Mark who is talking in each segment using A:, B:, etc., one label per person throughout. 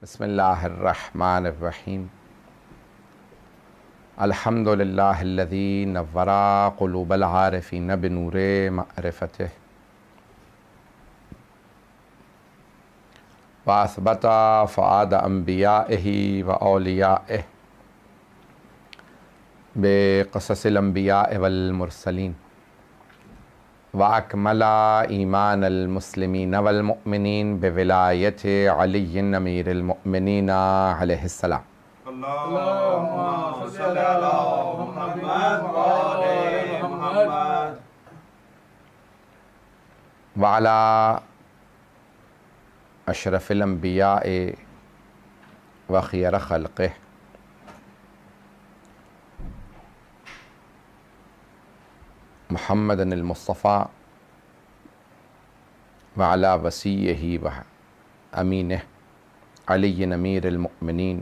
A: بسم اللہ الرحمن الرحیم الحمد للہ الذی نور قلوب العارفین بنور معرفتہ واثبت فؤاد انبیائہ و اولیائہ بقصص الانبیاء والمرسلین وَأَكْمَلَ إِيمَانَ الْمُسْلِمِينَ وَالْمُؤْمِنِينَ بِوِلَایَةِ عَلِيٍّ أَمِيرِ الْمُؤْمِنِينَ علیہ السلام۔
B: اللہم صلی علی محمد وآل محمد
A: وعلى اشرف الانبیاء وخیر خلقہ محمد المصطفیٰ وعلى وصیہ و امینہ علی امیر المؤمنین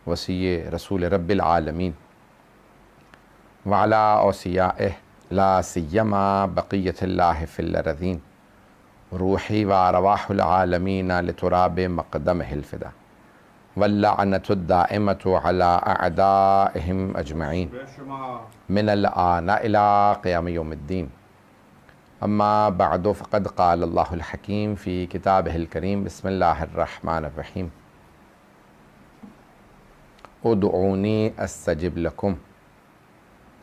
A: وصی رسول رب العالمین وعلى اوصیائہ لا سیما بقیۃ اللہ فی الارضین روحی و ارواح العالمین لتراب مقدمہ الفدا واللعنۃ الدائمۃ علی اعدائہم اجمعین من الآن إلى قیام یوم الدین اما بعد فقد قال اللہ الحکیم فی کتابہ الکریم بسم اللہ الرحمن الرحیم ادعونی استجب لکم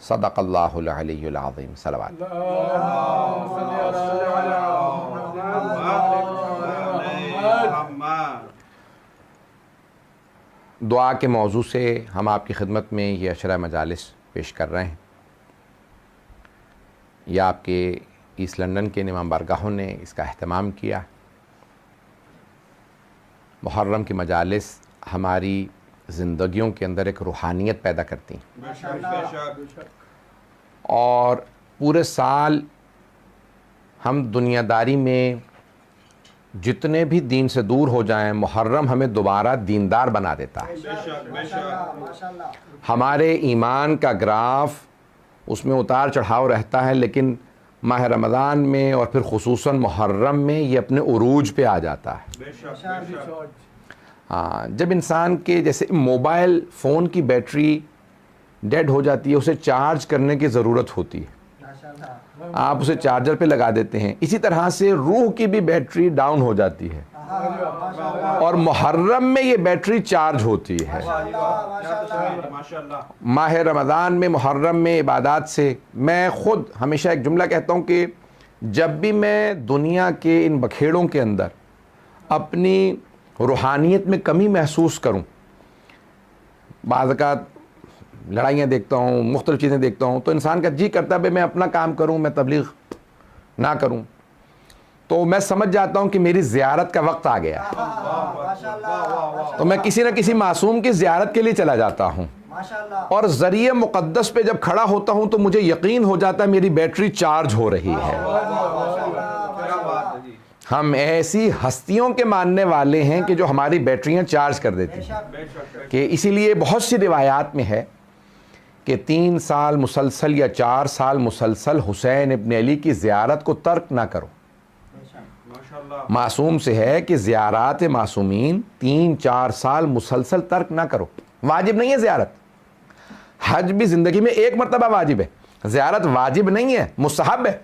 A: صدق اللہ العلی العظیم۔ صلوات۔ دعا کے موضوع سے ہم آپ کی خدمت میں یہ عشرہ مجالس پیش کر رہے ہیں۔ یہ آپ کے ایسٹ لندن کے امام بارگاہوں نے اس کا اہتمام کیا۔ محرم کی مجالس ہماری زندگیوں کے اندر ایک روحانیت پیدا کرتی ہیں، اور پورے سال ہم دنیا داری میں جتنے بھی دین سے دور ہو جائیں، محرم ہمیں دوبارہ دیندار بنا دیتا ہے۔ ہمارے ایمان کا گراف اس میں اتار چڑھاؤ رہتا ہے، لیکن ماہ رمضان میں اور پھر خصوصاً محرم میں یہ اپنے عروج پہ آ جاتا ہے۔ ہاں، جب انسان کے جیسے موبائل فون کی بیٹری ڈیڈ ہو جاتی ہے، اسے چارج کرنے کی ضرورت ہوتی ہے، آپ اسے چارجر پہ لگا دیتے ہیں، اسی طرح سے روح کی بھی بیٹری ڈاؤن ہو جاتی ہے، اور محرم میں یہ بیٹری چارج ہوتی ہے۔ ماہ رمضان میں، محرم میں عبادات سے میں خود ہمیشہ ایک جملہ کہتا ہوں کہ جب بھی میں دنیا کے ان بکھیڑوں کے اندر اپنی روحانیت میں کمی محسوس کروں، بعض اوقات لڑائیاں دیکھتا ہوں، مختلف چیزیں دیکھتا ہوں، تو انسان کا جی کرتا ہے میں اپنا کام کروں، میں تبلیغ نہ کروں، تو میں سمجھ جاتا ہوں کہ میری زیارت کا وقت آ گیا، تو میں کسی نہ کسی معصوم کی زیارت کے لیے چلا جاتا ہوں، اور ذریعہ مقدس پہ جب کھڑا ہوتا ہوں تو مجھے یقین ہو جاتا ہے میری بیٹری چارج ہو رہی ہے۔ ہم ایسی ہستیوں کے ماننے والے ہیں کہ جو ہماری بیٹریاں چارج کر دیتی ہیں، کہ اسی لیے بہت سی روایات میں ہے کہ 3 سال مسلسل یا 4 سال مسلسل حسین ابن علی کی زیارت کو ترک نہ کرو۔ معصوم سے ہے کہ زیارات معصومین 3-4 سال مسلسل ترک نہ کرو۔ واجب نہیں ہے زیارت، حج بھی زندگی میں ایک مرتبہ واجب ہے، زیارت واجب نہیں ہے، مستحب ہے،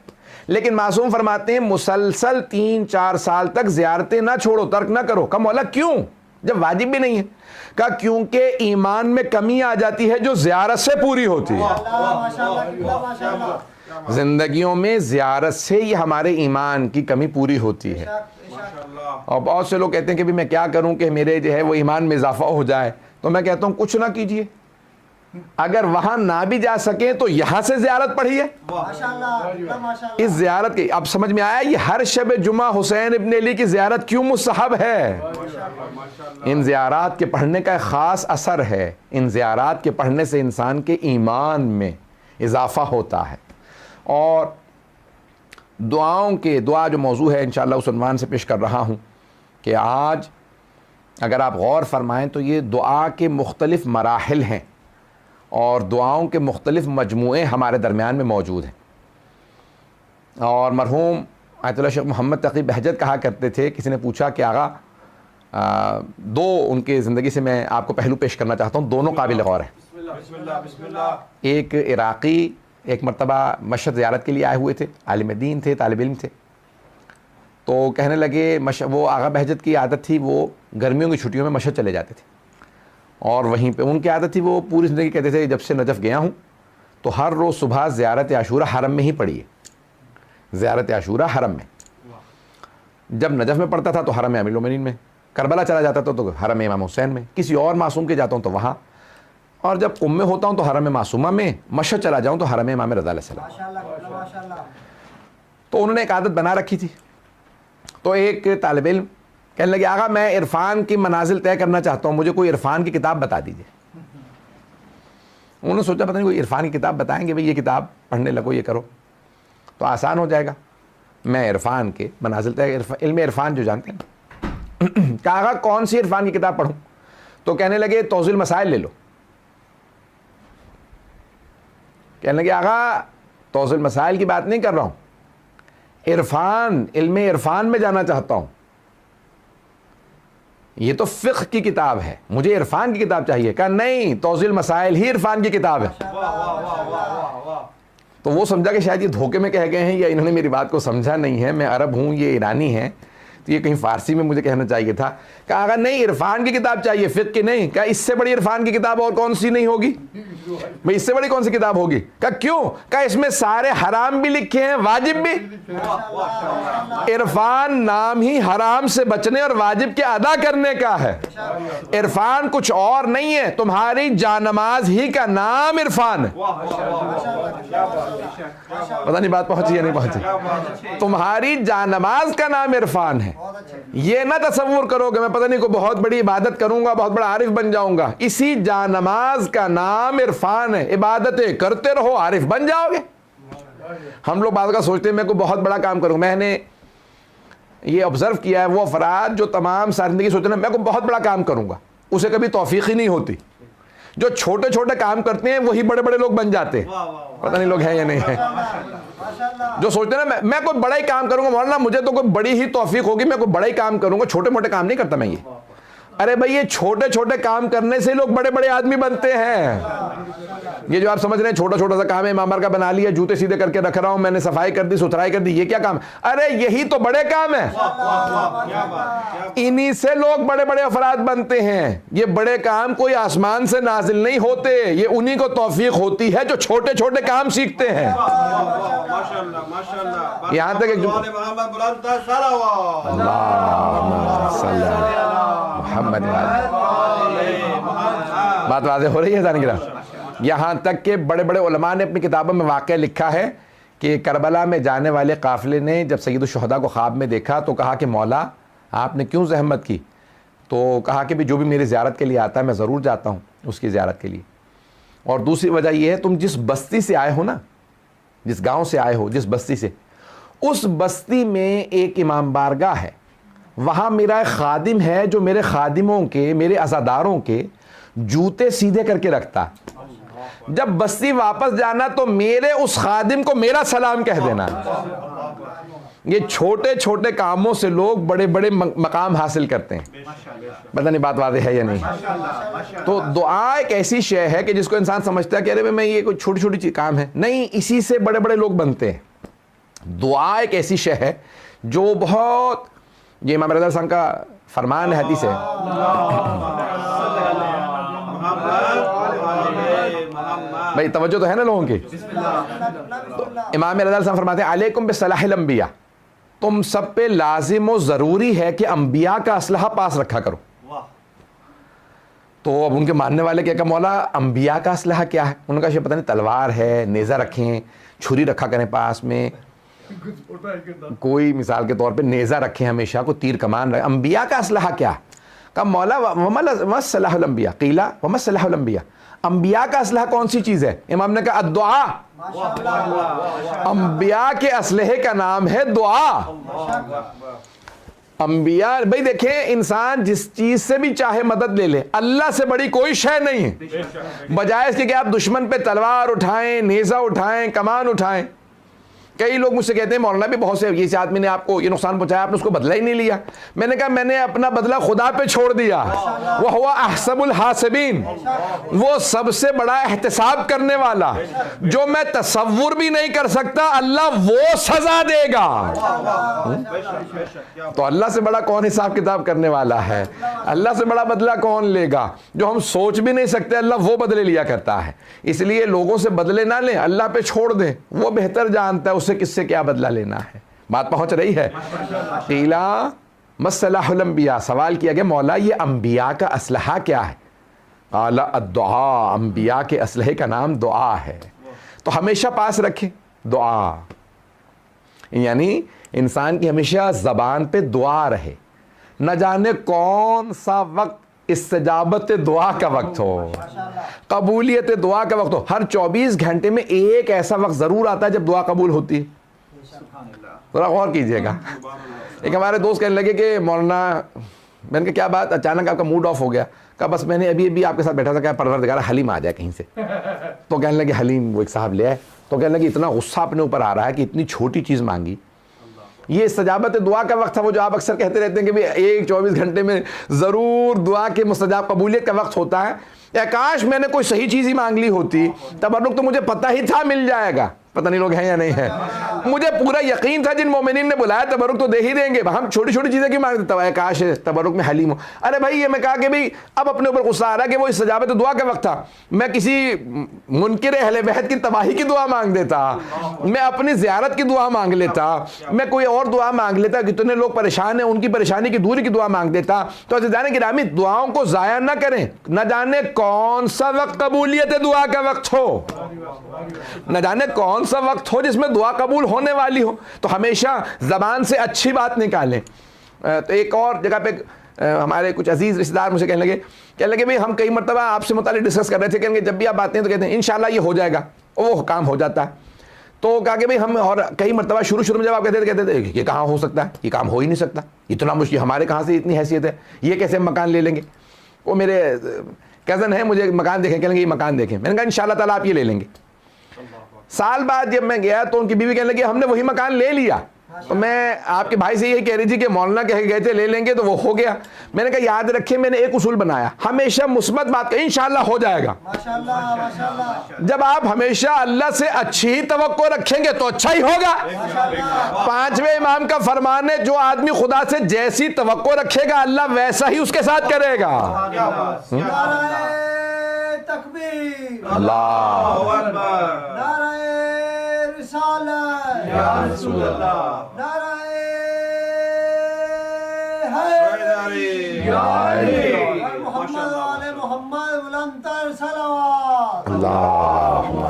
A: لیکن معصوم فرماتے ہیں مسلسل 3-4 سال تک زیارتیں نہ چھوڑو، ترک نہ کرو۔ کہا مولا کیوں جب واجب بھی نہیں ہے؟ کہا کیونکہ ایمان میں کمی آ جاتی ہے جو زیارت سے پوری ہوتی ہے۔ زندگیوں میں زیارت سے یہ ہمارے ایمان کی کمی پوری ہوتی ہے، اور بہت سے لوگ کہتے ہیں کہ بھی میں کیا کروں کہ میرے جو ہے وہ ایمان میں اضافہ ہو جائے، تو میں کہتا ہوں کچھ نہ کیجئے، اگر وہاں نہ بھی جا سکیں تو یہاں سے زیارت پڑھیے۔ اس زیارت کی اب سمجھ میں آیا یہ ہر شب جمعہ حسین ابن علی کی زیارت کیوں مستحب ہے۔ ان زیارات کے پڑھنے کا ایک خاص اثر ہے، ان زیارات کے پڑھنے سے انسان کے ایمان میں اضافہ ہوتا ہے۔ اور دعا جو موضوع ہے انشاءاللہ اس عنوان سے پیش کر رہا ہوں کہ آج اگر آپ غور فرمائیں تو یہ دعا کے مختلف مراحل ہیں، اور دعاؤں کے مختلف مجموعے ہمارے درمیان میں موجود ہیں۔ اور مرحوم آیت اللہ شیخ محمد تقی بہجت کہا کرتے تھے، کسی نے پوچھا کہ آقا دو ان کے زندگی سے میں آپ کو پہلو پیش کرنا چاہتا ہوں، دونوں قابل غور ہیں۔
B: بسم اللہ بسم اللہ۔
A: ایک عراقی ایک مرتبہ مشہد زیارت کے لیے آئے ہوئے تھے، عالم دین تھے، طالب علم تھے، تو کہنے لگے وہ آغا بہجت کی عادت تھی، وہ گرمیوں کی چھٹیوں میں مشہد چلے جاتے تھے، اور وہیں پہ ان کی عادت تھی، وہ پوری زندگی کہتے تھے جب سے نجف گیا ہوں تو ہر روز صبح زیارت عاشورہ حرم میں ہی پڑھی ہے، زیارت عاشورہ حرم میں۔ جب نجف میں پڑھتا تھا تو حرم امیر المومنین میں، کربلا چلا جاتا تھا تو حرم امام حسین میں، کسی اور معصوم کے جاتا ہوں تو وہاں، اور جب میں ہوتا ہوں تو حرم معصومہ میں، مشہد چلا جاؤں تو حرم امام رضا علیہ السلام۔ تو انہوں نے ایک عادت بنا رکھی تھی۔ تو ایک طالب علم کہنے لگے آقا میں عرفان کی منازل طے کرنا چاہتا ہوں، مجھے کوئی عرفان کی کتاب بتا دیجیے۔ انہوں نے سوچا پتہ نہیں کوئی عرفان کی کتاب بتائیں گے، بھئی یہ کتاب پڑھنے لگو، یہ کرو تو آسان ہو جائے گا۔ میں عرفان کے منازل طے، علم عرفان جو جانتے ہیں، کہا آقا کون سی عرفان کی کتاب پڑھوں؟ تو کہنے لگے توضیح المسائل لے لو۔ کہنے لگے آقا توضیح المسائل کی بات نہیں کر رہا ہوں، عرفان، علم عرفان میں جانا چاہتا ہوں، یہ تو فقہ کی کتاب ہے، مجھے عرفان کی کتاب چاہیے۔ کہا نہیں، توضیح المسائل ہی عرفان کی کتاب ہے۔ تو وہ سمجھا کہ شاید یہ دھوکے میں کہہ گئے ہیں یا انہوں نے میری بات کو سمجھا نہیں ہے، میں عرب ہوں، یہ ایرانی ہیں، تو یہ کہیں فارسی میں مجھے کہنا چاہیے تھا۔ کہا آقا نہیں، عرفان کی کتاب چاہیے، فقہ کی نہیں۔ کہا اس سے بڑی عرفان کی کتاب اور کون سی نہیں ہوگی؟ بھئی اس سے بڑی کون سی کتاب ہوگی؟ کہا کیوں؟ کہا اس میں سارے حرام بھی لکھے ہیں، واجب بھی۔ عرفان نام ہی حرام سے بچنے اور واجب کے ادا کرنے کا ہے، عرفان کچھ اور نہیں ہے، تمہاری جانماز ہی کا نام عرفان ہے۔ پتہ نہیں بات پہنچی یا نہیں پہنچی؟ تمہاری جانماز کا نام عرفان ہے۔ یہ نہ تصور کرو کہ میں پتہ نہیں کوئی بہت بڑی عبادت کروں گا، بہت بڑا عارف بن جاؤں گا، اسی جانماز کا نام عرفان ہے، عبادتیں کرتے رہو عارف بن جاؤ گے۔ ہم لوگ بعض کا سوچتے ہیں میں کوئی بہت بڑا کام کروں، میں نے یہ آبزرو کیا ہے، وہ افراد جو تمام ساری زندگی سوچتے ہیں میں کوئی بہت بڑا کام کروں گا، اسے کبھی توفیق ہی نہیں ہوتی۔ جو چھوٹے چھوٹے کام کرتے ہیں وہی بڑے بڑے لوگ بن جاتے ہیں۔ پتہ نہیں لوگ ہیں یا نہیں ہیں۔ جو سوچتے ہیں نا میں کوئی بڑا ہی کام کروں گا، مولانا مجھے تو کوئی بڑی ہی توفیق ہوگی، میں کوئی بڑا ہی کام کروں گا، چھوٹے موٹے کام نہیں کرتا میں یہ۔ ارے بھائی یہ چھوٹے چھوٹے کام کرنے سے لوگ بڑے بڑے آدمی بنتے ہیں۔ یہ جو آپ سمجھ رہے ہیں چھوٹا چھوٹا سا کام ہے، امام کا بنا لیا، جوتے سیدھے کر کے رکھ رہا ہوں، میں نے صفائی کر دی، ستھرائی کر دی، یہ کیا کام؟ ارے یہی تو بڑے کام ہیں، انہی سے لوگ بڑے بڑے افراد بنتے ہیں۔ یہ بڑے کام کوئی آسمان سے نازل نہیں ہوتے، یہ انہی کو توفیق ہوتی ہے جو چھوٹے چھوٹے کام سیکھتے ہیں۔ یہاں تک ایک بات واضح ہو رہی ہے ذہن گرا؟ یہاں تک کہ بڑے بڑے علماء نے اپنی کتابوں میں واقعہ لکھا ہے کہ کربلا میں جانے والے قافلے نے جب سید الشہداء کو خواب میں دیکھا تو کہا کہ مولا آپ نے کیوں زحمت کی؟ تو کہا کہ جو بھی میری زیارت کے لیے آتا ہے میں ضرور جاتا ہوں اس کی زیارت کے لیے۔ اور دوسری وجہ یہ ہے تم جس بستی سے آئے ہو نا، جس گاؤں سے آئے ہو، جس بستی سے، اس بستی میں ایک امام بارگاہ ہے، وہاں میرا ایک خادم ہے جو میرے خادموں کے، میرے عزاداروں کے جوتے سیدھے کر کے رکھتا۔ جب بستی واپس جانا تو میرے اس خادم کو میرا سلام کہہ دینا۔ یہ چھوٹے چھوٹے کاموں سے لوگ بڑے بڑے مقام حاصل کرتے ہیں۔ پتہ نہیں بات واضح ہے یا نہیں؟ تو دعا ایک ایسی شے ہے کہ جس کو انسان سمجھتا ہے کہ ارے میں یہ کوئی چھوٹی چھوٹی چیز کام ہے، نہیں، اسی سے بڑے بڑے لوگ بنتے ہیں۔ دعا ایک ایسی شے ہے جو بہت، یہ امام رضا صاحب کا فرمان ہے، حدیث ہے۔ بھائی توجہ تو ہے نا لوگوں کی؟ تو امام رضا صاحب فرماتے ہیں علیکم بصلاح الانبیاء، تم سب پہ لازم و ضروری ہے کہ انبیاء کا اسلحہ پاس رکھا کرو۔ تو اب ان کے ماننے والے کہا کہ مولا انبیاء کا اسلحہ کیا ہے؟ انہوں نے کہا پتہ نہیں، تلوار ہے، نیزہ رکھیں، چھری رکھا کریں پاس میں، کوئی مثال کے طور پہ نیزہ رکھیں ہمیشہ، کوئی تیر کمان رکھیں۔ انبیاء کا اسلحہ کیا؟ کہا مولا وما صلاح الانبیاء، قیلا وما صلاح الانبیاء، انبیاء کا اسلحہ کون سی چیز ہے؟ امام نے کہا الدعا۔ انبیاء کے اسلحے کا نام ہے دعا۔ انبیاء، بھئی دیکھیں انسان جس چیز سے بھی چاہے مدد لے لے، اللہ سے بڑی کوئی شے نہیں ہے۔ بجائے اس کے کہ آپ دشمن پہ تلوار اٹھائیں، نیزہ اٹھائیں، کمان اٹھائیں، کئی لوگ مجھ سے کہتے ہیں مولانا بھی بہت سے اس آدمی نے آپ کو یہ نقصان پہنچایا، آپ نے اس کو بدلہ ہی نہیں لیا. میں نے کہا میں نے اپنا بدلہ خدا پہ چھوڑ دیا. وَهُوَ أَحْسَبُ الْحَاسِبِينَ، وہ سب سے بڑا احتساب کرنے والا، جو میں تصور بھی نہیں کر سکتا اللہ وہ سزا دے گا. تو اللہ سے بڑا کون حساب کتاب کرنے والا ہے؟ اللہ سے بڑا بدلہ کون لے گا؟ جو ہم سوچ بھی نہیں سکتے اللہ وہ بدلے لیا کرتا ہے. اس لیے لوگوں سے بدلے نہ لیں، اللہ پہ چھوڑ دیں، وہ بہتر جانتا ہے اسے کس سے کیا بدلہ لینا ہے. بات پہنچ رہی ہے؟ قیلا مصلح الانبیاء، سوال کیا گیا مولا یہ انبیاء کا اسلحہ کیا ہے؟ قال الدعاء، انبیاء کے اسلحے کا نام دعا ہے. تو ہمیشہ پاس رکھیں دعا، یعنی انسان کی ہمیشہ زبان پہ دعا رہے. نہ جانے کون سا وقت استجابت دعا کا وقت ہو، قبولیت دعا کا وقت ہو. ہر 24 گھنٹے میں ایک ایسا وقت ضرور آتا ہے جب دعا قبول ہوتی ہے. ذرا غور کیجئے گا. ایک ہمارے دوست کہنے لگے کہ مولانا، میں نے کہا کیا بات، اچانک آپ کا موڈ آف ہو گیا؟ کہا بس میں نے ابھی آپ کے ساتھ بیٹھا تھا کہ پروردگار حلیم آ جائے کہیں سے. تو کہنے لگے حلیم وہ ایک صاحب لے آئے. تو کہنے لگے اتنا غصہ اپنے اوپر آ رہا ہے کہ اتنی چھوٹی چیز مانگی. یہ استجابت دعا کا وقت تھا، وہ جو آپ اکثر کہتے رہتے ہیں کہ ایک 24 گھنٹے میں ضرور دعا کے مستجاب قبولیت کا وقت ہوتا ہے. یا کاش میں نے کوئی صحیح چیز ہی مانگ لی ہوتی، تبرک تو مجھے پتہ ہی تھا مل جائے گا. پتہ نہیں لوگ ہیں یا نہیں ہے. مجھے پورا یقین تھا جن مومنین نے بلایا تبرک تو دے ہی دیں گے. ہم چھوٹی چھوٹی چیزیں کیوں مانگتے ہیں؟ کاش تبرک میں حلیم ہو. ارے بھائی یہ میں کہا کہ بھئی اب اپنے اوپر غصہ آ رہا ہے کہ وہ استجابت دعا کا وقت تھا، میں کسی منکر اہل بیت کی تباہی کی دعا مانگ دیتا، میں اپنی زیارت کی دعا مانگ لیتا، میں کوئی اور دعا مانگ لیتا، کتنے لوگ پریشان ہیں ان کی پریشانی کی دوری کی دعا مانگ دیتا. تو عزیزان گرامی دعاؤں کو ضائع نہ کریں. نہ جانے کون سا وقت قبولیت دعا کا وقت ہو، نہ جانے کون سا وقت ہو جس میں دعا قبول ہونے والی ہو. تو ہمیشہ زبان سے اچھی بات نکالیں. تو ایک اور جگہ پہ ہمارے کچھ عزیز رشتہ دار مجھے کہنے لگے بھئی ہم کئی مرتبہ آپ سے متعلق ڈسکس کر رہے تھے، کہیں گے جب بھی آپ آتے ہیں تو کہتے ہیں انشاءاللہ یہ ہو جائے گا، وہ کام ہو جاتا ہے. تو کہا کہ بھئی ہم، اور کئی مرتبہ شروع میں جب آپ کہتے تھے یہ کہاں ہو سکتا ہے، یہ کام ہو ہی نہیں سکتا، اتنا مشکل، ہمارے کہاں سے اتنی حیثیت ہے، یہ کیسے مکان لے لیں گے. وہ میرے کزن ہیں، مجھے مکان دیکھیں، کہیں گے یہ مکان دیکھیں. میں نے کہا انشاءاللہ تعالیٰ آپ یہ لے لیں گے. سال بعد جب میں گیا تو ان کی بیوی کہنے لگی ہم نے وہی مکان لے لیا. تو میں آپ کے بھائی سے یہی کہہ رہی تھی کہ مولانا کہہ گئے تھے لے لیں گے تو وہ ہو گیا. میں نے کہا یاد رکھیں میں نے ایک اصول بنایا، ہمیشہ مثبت بات کہ انشاءاللہ ہو جائے گا. جب آپ ہمیشہ اللہ سے اچھی ہی توقع رکھیں گے تو اچھا ہی ہوگا. 5ویں امام کا فرمان ہے جو آدمی خدا سے جیسی توقع رکھے گا اللہ ویسا ہی اس کے ساتھ کرے گا. اللہ
B: اکبر،
C: نعرہ رسالت
B: یا رسول اللہ،
C: نعرہ
B: حیدری یا علی،
C: محمد آل محمد بلندتر صلوات.
A: اللہم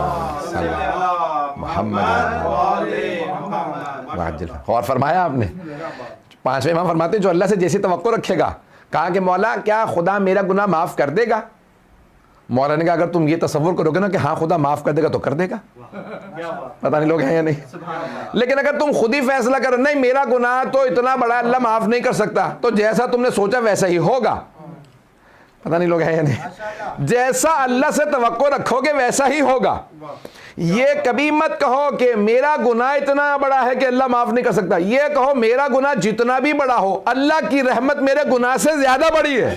A: صلی
B: اللہ محمد وآل محمد.
A: وعجل. اور فرمایا آپ نے 5ویں امام فرماتے ہیں جو اللہ سے جیسی توقع رکھے گا. کہا کہ مولا کیا خدا میرا گناہ معاف کر دے گا؟ مولا نے کہا اگر تم یہ تصور کرو گے نا کہ ہاں خدا معاف کر دے گا تو کر دے گا. پتہ نہیں لوگ ہیں یا نہیں. لیکن اگر تم خود ہی فیصلہ کرو نہیں میرا گناہ تو اتنا بڑا اللہ معاف نہیں کر سکتا، تو جیسا تم نے سوچا ویسا ہی ہوگا. پتہ نہیں لوگ ہیں یا نہیں. جیسا اللہ سے توقع رکھو گے ویسا ہی ہوگا. یہ کبھی مت کہو کہ میرا گناہ اتنا بڑا ہے کہ اللہ معاف نہیں کر سکتا. یہ کہو میرا گناہ جتنا بھی بڑا ہو اللہ کی رحمت میرے گناہ سے زیادہ بڑی ہے.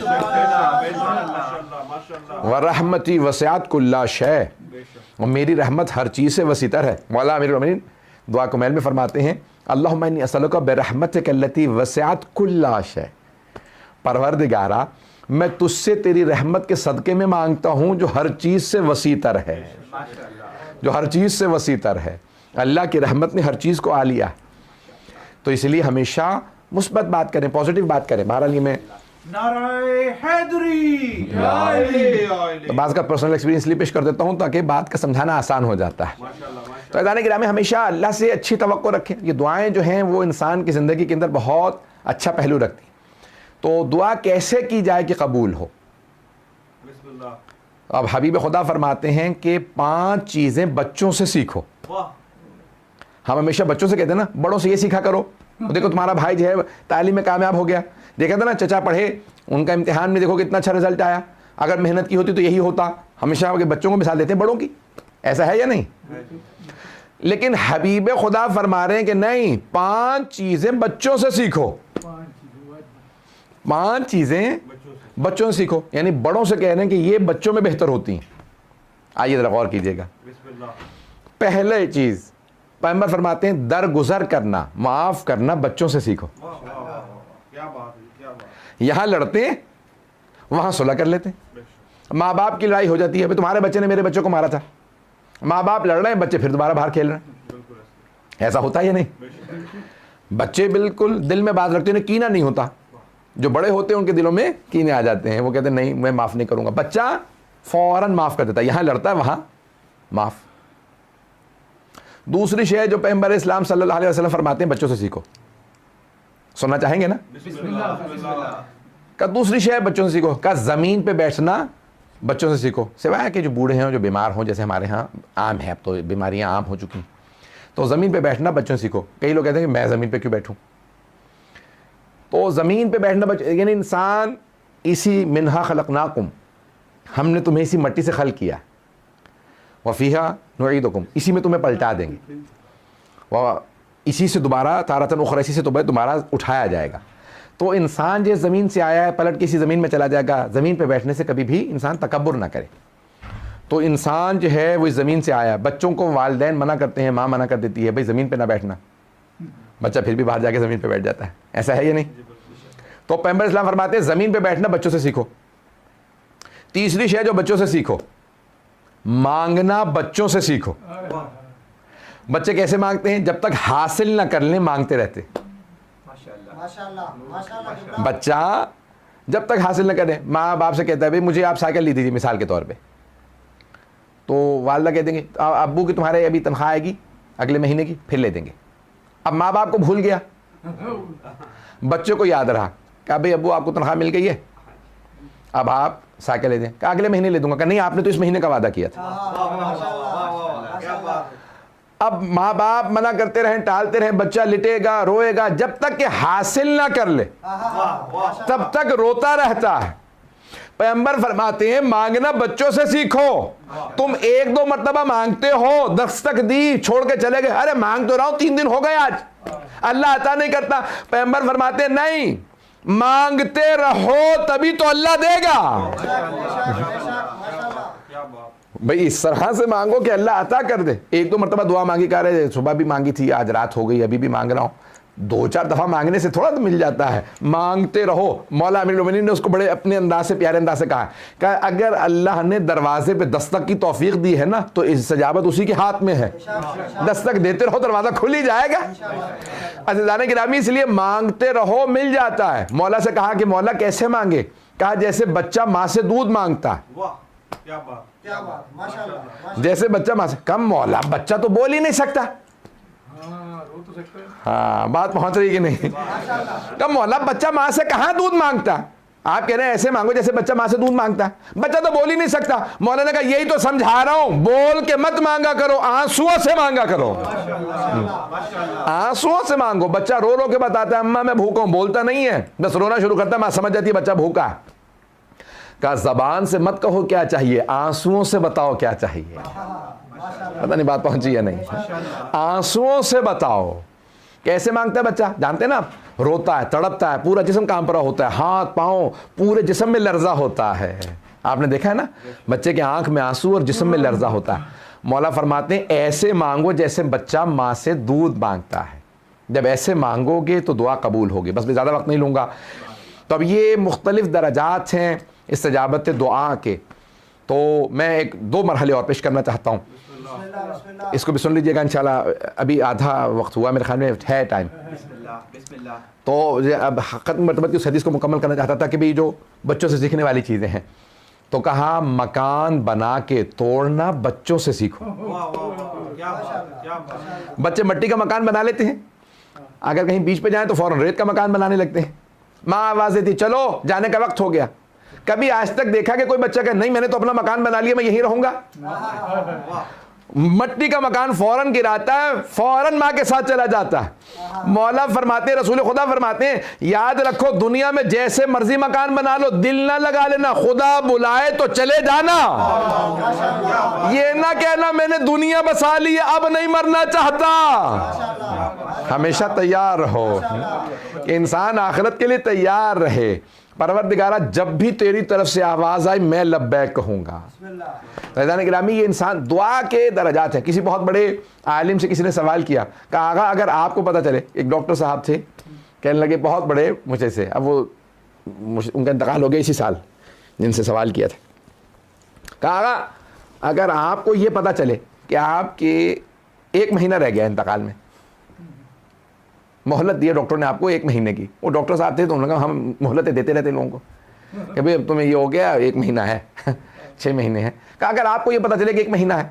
A: وَرَحْمَتِي وَسِعَتْ كُلَّ شَيْءٍ، اور میری رحمت ہر چیز سے وسیع تر ہے. مولا امیر المومنین دعا کمیل میں فرماتے ہیں اللہم انی اسألک برحمتک التی وسعت کل شیء، پروردگارا میں تجھ سے تیری رحمت کے صدقے میں مانگتا ہوں جو ہر چیز سے وسیع تر ہے، جو ہر چیز سے وسیع تر ہے. اللہ کی رحمت نے ہر چیز کو آ لیا. تو اس لیے ہمیشہ مثبت بات کریں، پازیٹیو بات کریں. بہرحال یہ میں
B: نعرہ حیدری یا علی.
A: تو بعض کا پرسنل ایکسپیرینس اس لیے پیش کر دیتا ہوں تاکہ بات کا سمجھانا آسان ہو جاتا ہے. تو عزیزان گرامی ہمیشہ اللہ سے اچھی توقع رکھیں. یہ دعائیں جو ہیں وہ انسان کی زندگی کے اندر بہت اچھا پہلو رکھتی ہیں. تو دعا کیسے کی جائے کہ قبول ہو؟
B: بسم اللہ.
A: اب حبیب خدا فرماتے ہیں کہ 5 چیزیں بچوں سے سیکھو. ہم ہمیشہ بچوں سے کہتے ہیں نا بڑوں سے یہ سیکھا کرو. دیکھو تمہارا بھائی جو ہے تعلیم میں کامیاب ہو گیا، دیکھا تھا نا چچا پڑھے ان کا امتحان میں دیکھو کتنا اچھا رزلٹ آیا، اگر محنت کی ہوتی تو یہی ہوتا. ہمیشہ بچوں کو مثال دیتے ہیں بڑوں کی. ایسا ہے یا نہیں؟ لیکن حبیب خدا فرما رہے ہیں کہ نہیں، 5 چیزیں بچوں سے سیکھو، 5 چیزیں بچوں سے سیکھو، یعنی بڑوں سے کہہ رہے ہیں کہ یہ بچوں میں بہتر ہوتی ہیں۔ آئیے ذرا غور کیجئے گا۔
B: بسم اللہ۔
A: پہلے چیز پیغمبر فرماتے ہیں درگزر کرنا، معاف کرنا بچوں سے سیکھو۔
B: واہ واہ واہ، کیا بات ہے، کیا بات ہے۔
A: یہاں لڑتے ہیں، وہاں صلح کر لیتے ہیں۔
B: بے شک۔
A: ماں باپ کی لڑائی ہو جاتی ہے، تمہارے بچے نے میرے بچوں کو مارا تھا، ماں باپ لڑ رہے ہیں، بچے پھر دوبارہ باہر کھیل رہے ہیں۔
B: بالکل ایسے۔
A: ایسا ہوتا ہے یا نہیں؟
B: بے شک۔
A: بچے بالکل دل میں بات رکھتے ہیں، کینہ نہیں ہوتا۔ جو بڑے ہوتے ہیں ان کے دلوں میں کینے آ جاتے ہیں، وہ کہتے ہیں نہیں میں معاف نہیں کروں گا۔ بچہ فوراً معاف کر دیتا ہے، یہاں لڑتا ہے وہاں معاف۔ دوسری شے جو پیغمبر اسلام صلی اللہ علیہ وسلم فرماتے ہیں بچوں سے سیکھو، سننا چاہیں گے نا؟
B: بسم اللہ، بسم اللہ۔
A: کہ دوسری شے بچوں سے سیکھو، کہ زمین پہ بیٹھنا بچوں سے سیکھو، سوائے کہ جو بوڑھے ہیں جو بیمار ہوں، جیسے ہمارے ہاں عام ہے، اب تو بیماریاں عام ہو چکی ہیں، تو زمین پہ بیٹھنا بچوں سے سیکھو۔ کئی لوگ کہتے ہیں کہ میں زمین پہ کیوں بیٹھوں؟ تو زمین پہ بیٹھنا یعنی انسان اسی منہا خلقناکم، ہم نے تمہیں اسی مٹی سے خلق کیا، وفیہا نعیدکم، اسی میں تمہیں پلٹا دیں گے، اسی سے دوبارہ تارۃ اخری، اسی سے دوبارہ اٹھایا جائے گا۔ تو انسان جس زمین سے آیا ہے پلٹ کے اسی زمین میں چلا جائے گا۔ زمین پہ بیٹھنے سے کبھی بھی انسان تکبر نہ کرے۔ تو انسان جو ہے وہ اس زمین سے آیا ہے۔ بچوں کو والدین منع کرتے ہیں، ماں منع کر دیتی ہے بھائی زمین پہ نہ بیٹھنا، بچہ پھر بھی باہر جا کے زمین پہ بیٹھ جاتا ہے، ایسا ہے یا نہیں؟ تو پیغمبر اسلام فرماتے ہیں زمین پہ بیٹھنا بچوں سے سیکھو۔ تیسری شے جو بچوں سے سیکھو، مانگنا بچوں سے سیکھو۔ بچے کیسے مانگتے ہیں؟ جب تک حاصل نہ کر لیں مانگتے رہتے۔
C: ماشاءاللہ۔
A: بچہ جب تک حاصل نہ کرے، ماں باپ سے کہتا ہے بھائی مجھے آپ سائیکل لی دیجیے مثال کے طور پہ، تو والدہ کہہ دیں گے ابو کی تمہارے ابھی تنخواہ آئے گی اگلے مہینے کی، پھر لے دیں گے۔ اب ماں باپ کو بھول گیا، بچوں کو یاد رہا کہ بھائی ابو آپ کو تنخواہ مل گئی ہے، اب آپ سائیکل لے دیں، کہ اگلے مہینے لے دوں گا، کہ نہیں آپ نے تو اس مہینے کا وعدہ کیا تھا۔
B: کیا بات ہے۔
A: اب ماں باپ منع کرتے رہیں، ٹالتے رہیں، بچہ لٹے گا روئے گا، جب تک کہ حاصل نہ کر لے تب تک روتا رہتا ہے۔ پیغمبر فرماتے ہیں مانگنا بچوں سے سیکھو۔ تم 1-2 مرتبہ مانگتے ہو، دستک دی چھوڑ کے چلے گئے، ارے مانگ تو رہا ہوں 3 دن ہو گئے آج، اللہ عطا نہیں کرتا۔ پیغمبر فرماتے ہیں نہیں، مانگتے رہو تبھی تو اللہ دے گا۔
B: کیا بات۔
A: بھئی اس طرح سے مانگو کہ اللہ عطا کر دے۔ 1-2 مرتبہ دعا مانگی، کہہ رہے صبح بھی مانگی تھی، آج رات ہو گئی، ابھی بھی مانگ رہا ہوں۔ 2-4 دفعہ مانگنے سے تھوڑا تو مل جاتا ہے، مانگتے رہو۔ مولا امیر المومنین نے اس کو بڑے اپنے انداز سے، پیارے انداز سے کہا کہ اگر اللہ نے دروازے پہ دستک کی توفیق دی ہے نا تو استجابت اسی کے ہاتھ میں ہے، دستک دیتے رہو دروازہ کھل ہی جائے گا۔ عزیزان گرامی اس لیے مانگتے رہو، مل جاتا ہے۔ مولا سے کہا کہ مولا کیسے مانگے؟ کہا جیسے بچہ ماں سے دودھ مانگتا ہے،
B: واہ، کیا بات،
C: کیا بات، ماشاءاللہ۔
A: جیسے بچہ ماں سے، کم مولا بچہ تو بول ہی نہیں سکتا۔ ہاں بات پہنچ رہی کہ نہیں؟ کم مولا بچہ ماں سے کہاں دودھ مانگتا؟ آپ کہہ رہے ہیں ایسے مانگو جیسے بچہ ماں سے دودھ مانگتا ہے، بچہ تو بول ہی نہیں سکتا۔ مولا نے کہا یہی تو سمجھا رہا ہوں، بول کے مت مانگا کرو، آنسوؤں سے مانگا کرو، آنسوؤں سے مانگو۔ بچہ رو رو کے بتاتا ہے اماں میں بھوکا ہوں، بولتا نہیں ہے، بس رونا شروع کرتا ہے، ماں سمجھ جاتی ہے بچہ بھوکا ہے۔ کہا زبان سے مت کہو کیا چاہیے، آنسوؤں سے بتاؤ کیا چاہیے۔ پتہ نہیں بات پہنچی یا نہیں؟ آنسوؤں سے بتاؤ۔ کیسے مانگتا ہے بچہ جانتے ہیں نا؟ روتا ہے، تڑپتا ہے، پورا جسم کانپ رہا ہوتا ہے، ہاتھ پاؤں پورے جسم میں لرزہ ہوتا ہے۔ آپ نے دیکھا ہے نا بچے کے آنکھ میں آنسو اور جسم میں لرزہ ہوتا ہے۔ مولا فرماتے ہیں ایسے مانگو جیسے بچہ ماں سے دودھ مانگتا ہے۔ جب ایسے مانگو گے تو دعا قبول ہوگی۔ بس میں زیادہ وقت نہیں لوں گا۔ تو اب یہ مختلف درجات ہیں استجابت دعا کے، تو میں 2 مرحلے اور پیش کرنا چاہتا ہوں، اس کو بھی سن لیجئے گا انشاءاللہ۔ ابھی آدھا وقت ہوا، میرے خیال میں ہے ٹائم،
B: بسم اللہ۔
A: تو اب ختم مرتبہ کی اس حدیث کو مکمل کرنا چاہتا تھا کہ بھی جو بچوں سے سیکھنے والی چیزیں ہیں، تو کہا مکان بنا کے توڑنا بچوں سے سیکھو۔
B: واہ واہ واہ، کیا بات، کیا بات۔
A: بچے مٹی کا مکان بنا لیتے ہیں، اگر کہیں بیچ پہ جائیں تو فوراً ریت کا مکان بنانے لگتے ہیں۔ ماں آواز دیتی چلو جانے کا وقت ہو گیا۔ کبھی آج تک دیکھا کہ کوئی بچہ کہ نہیں میں نے تو اپنا مکان بنا لیا، میں یہیں رہوں گا؟ مٹی کا مکان فوراً گراتا ہے, فوراً ماں کے ساتھ چلا جاتا ہے. مولا فرماتے ہیں, رسول خدا فرماتے ہیں, یاد رکھو دنیا میں جیسے مرضی مکان بنا لو, دل نہ لگا لینا, خدا بلائے تو چلے جانا. یہ نہ کہنا میں نے دنیا بسا لی اب نہیں مرنا چاہتا. ہمیشہ تیار رہو کہ انسان آخرت کے لیے تیار رہے. پروردگارہ جب بھی تیری طرف سے آواز آئی میں لبیک کہوں گا. عزیزان گرامی, یہ انسان دعا کے درجات ہیں. کسی بہت بڑے عالم سے کسی نے سوال کیا, کہا آقا اگر آپ کو پتہ چلے, ایک ڈاکٹر صاحب تھے, کہنے لگے بہت بڑے مجھے سے, اب وہ ان کا انتقال ہو گیا اسی سال جن سے سوال کیا تھا, کہا آقا اگر آپ کو یہ پتہ چلے کہ آپ کے 1 مہینہ رہ گیا انتقال میں, مہلت دی ڈاکٹر نے آپ کو 1 مہینے کی. وہ ڈاکٹر صاحب تھے تو انہوں نے کہا ہم مہلتیں دیتے رہتے لوگوں کو کہ بھئی اب تمہیں یہ ہو گیا 1 مہینہ ہے 6 مہینے ہیں. کہا اگر آپ کو یہ پتہ چلے کہ 1 مہینہ ہے,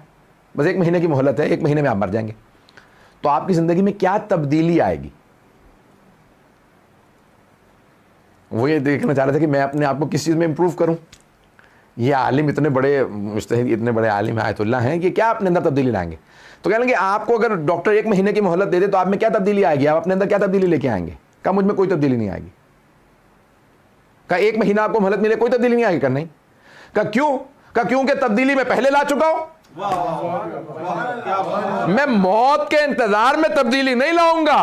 A: بس 1 مہینے کی مہلت ہے, 1 مہینے میں آپ مر جائیں گے, تو آپ کی زندگی میں کیا تبدیلی آئے گی؟ وہ یہ دیکھنا چاہ رہے تھے کہ میں اپنے آپ کو کس چیز میں امپروو کروں. یہ عالم اتنے بڑے مجتہد, اتنے بڑے عالم آیت اللہ ہیں, کہ کیا اپنے اندر تبدیلی لائیں گے؟ تو کہیں گے آپ کو اگر ڈاکٹر 1 مہینے کی مہلت دے دے تو آپ میں کیا تبدیلی آئے گی, آپ اپنے اندر کیا تبدیلی لے کے آئیں گے؟ کہا مجھ میں کوئی تبدیلی نہیں آئے گی. کہا 1 مہینہ آپ کو مہلت ملے کوئی تبدیلی نہیں آئے گی؟ کہا نہیں. کہا کیوں؟ کہا کیونکہ تبدیلی میں پہلے لا چکا ہوں. میں موت کے انتظار میں تبدیلی نہیں لاؤں گا.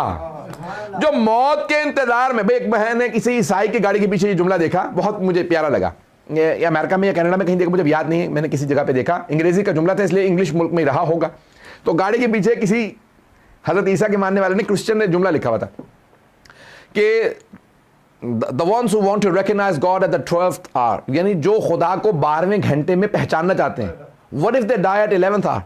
A: جو موت کے انتظار میں, ایک بہن نے کسی عیسائی کی گاڑی کے پیچھے یہ جملہ دیکھا, بہت مجھے پیارا لگا, یہ امریکہ میں یا کینیڈا میں کہیں دیکھا, مجھے یاد نہیں ہے, میں نے کسی جگہ پہ دیکھا, انگریزی کا جملہ تھا اس لیے انگلش ملک میں ہی رہا ہوگا. تو گاڑی کے پیچھے کسی حضرت عیسیٰ کے ماننے والے نے, کرسچن نے جملہ لکھا ہوا تھا کہ the ones who want to recognize God at the 12th hour, یعنی جو خدا کو 12ویں گھنٹے میں پہچاننا چاہتے ہیں, what if they die at 11th hour?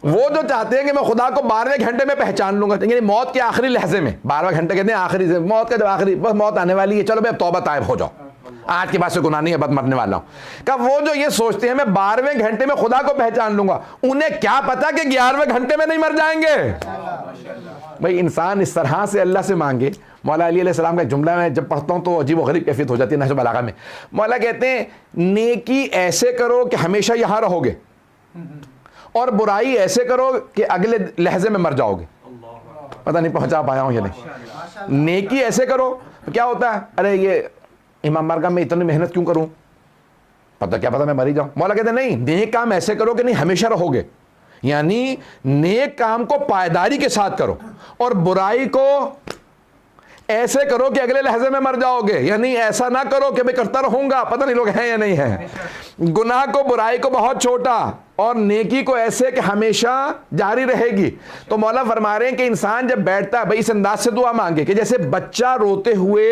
A: وہ جو چاہتے ہیں کہ میں خدا کو 12ویں گھنٹے میں پہچان لوں گا, یعنی موت کے آخری لحظے میں, 12واں گھنٹے کہتے ہیں آخری, موت کا جب آخری, بس موت آنے والی ہے, چلو میں اب توبہ طائب ہو جاؤ, آج کے بعد سے گناہ نہیں ہے, بس مرنے والا ہوں. کہ وہ جو یہ سوچتے ہیں میں 12ویں گھنٹے میں خدا کو پہچان لوں گا, انہیں کیا پتا کہ 11ویں گھنٹے میں نہیں مر جائیں گے. بھئی انسان اس طرح سے اللہ سے مانگے. مولا علی علیہ السلام کا جملہ میں جب پڑھتا ہوں تو عجیب و غریب کیفیت ہو جاتی ہے نہج البلاغہ میں. مولا کہتے ہیں نیکی ایسے کرو کہ ہمیشہ یہاں رہو گے, اور برائی ایسے کرو کہ اگلے لحظے میں مر جاؤ گے. پتہ نہیں پہنچا پایا ہوں یا نہیں. نیکی ایسے کرو تو کیا ہوتا ہے, ارے یہ امام بارگاہ میں اتنی محنت کیوں کروں, پتہ کیا پتہ میں مر ہی جاؤں. مولا کہتے ہیں نہیں, نیک کام ایسے کرو کہ نہیں ہمیشہ رہو گے, یعنی نیک کام کو پائیداری کے ساتھ کرو, اور برائی کو ایسے کرو کہ اگلے لحظے میں مر جاؤ گے, یعنی ایسا نہ کرو کہ میں کرتا رہوں گا, پتہ نہیں لوگ ہیں یا نہیں ہیں. گناہ کو, برائی کو بہت چھوٹا, اور نیکی کو ایسے کہ ہمیشہ جاری رہے گی. تو مولا فرما رہے ہیں کہ انسان جب بیٹھتا ہے بھائی اس انداز سے دعا مانگے کہ جیسے بچہ روتے ہوئے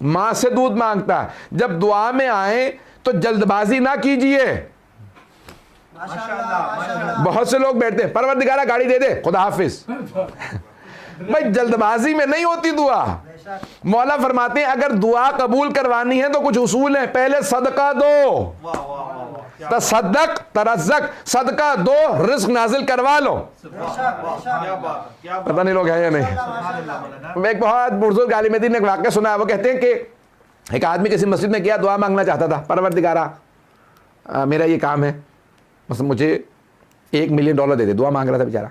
A: ماں سے دودھ مانگتا ہے, جب دعا میں آئیں تو جلد بازی نہ کیجئے. بہت سے لوگ بیٹھتے ہیں پروردگارہ گاڑی دے دے خدا حافظ. بھائی جلد بازی میں نہیں ہوتی دعا. مولا فرماتے ہیں اگر دعا قبول کروانی ہے تو کچھ اصول ہیں. پہلے صدقہ دو, تصدق ترزق, صدقہ دو رزق نازل کروا لو. پتہ نہیں لوگ ہیں یا نہیں. میں ایک بہت بزرگ عالم دین نے ایک واقعہ سنا ہے, وہ کہتے ہیں کہ ایک آدمی کسی مسجد میں گیا, دعا مانگنا چاہتا تھا, پروردگارہ میرا یہ کام ہے, مثلا مجھے $1 ملین دے دے. دعا مانگ رہا تھا بیچارہ,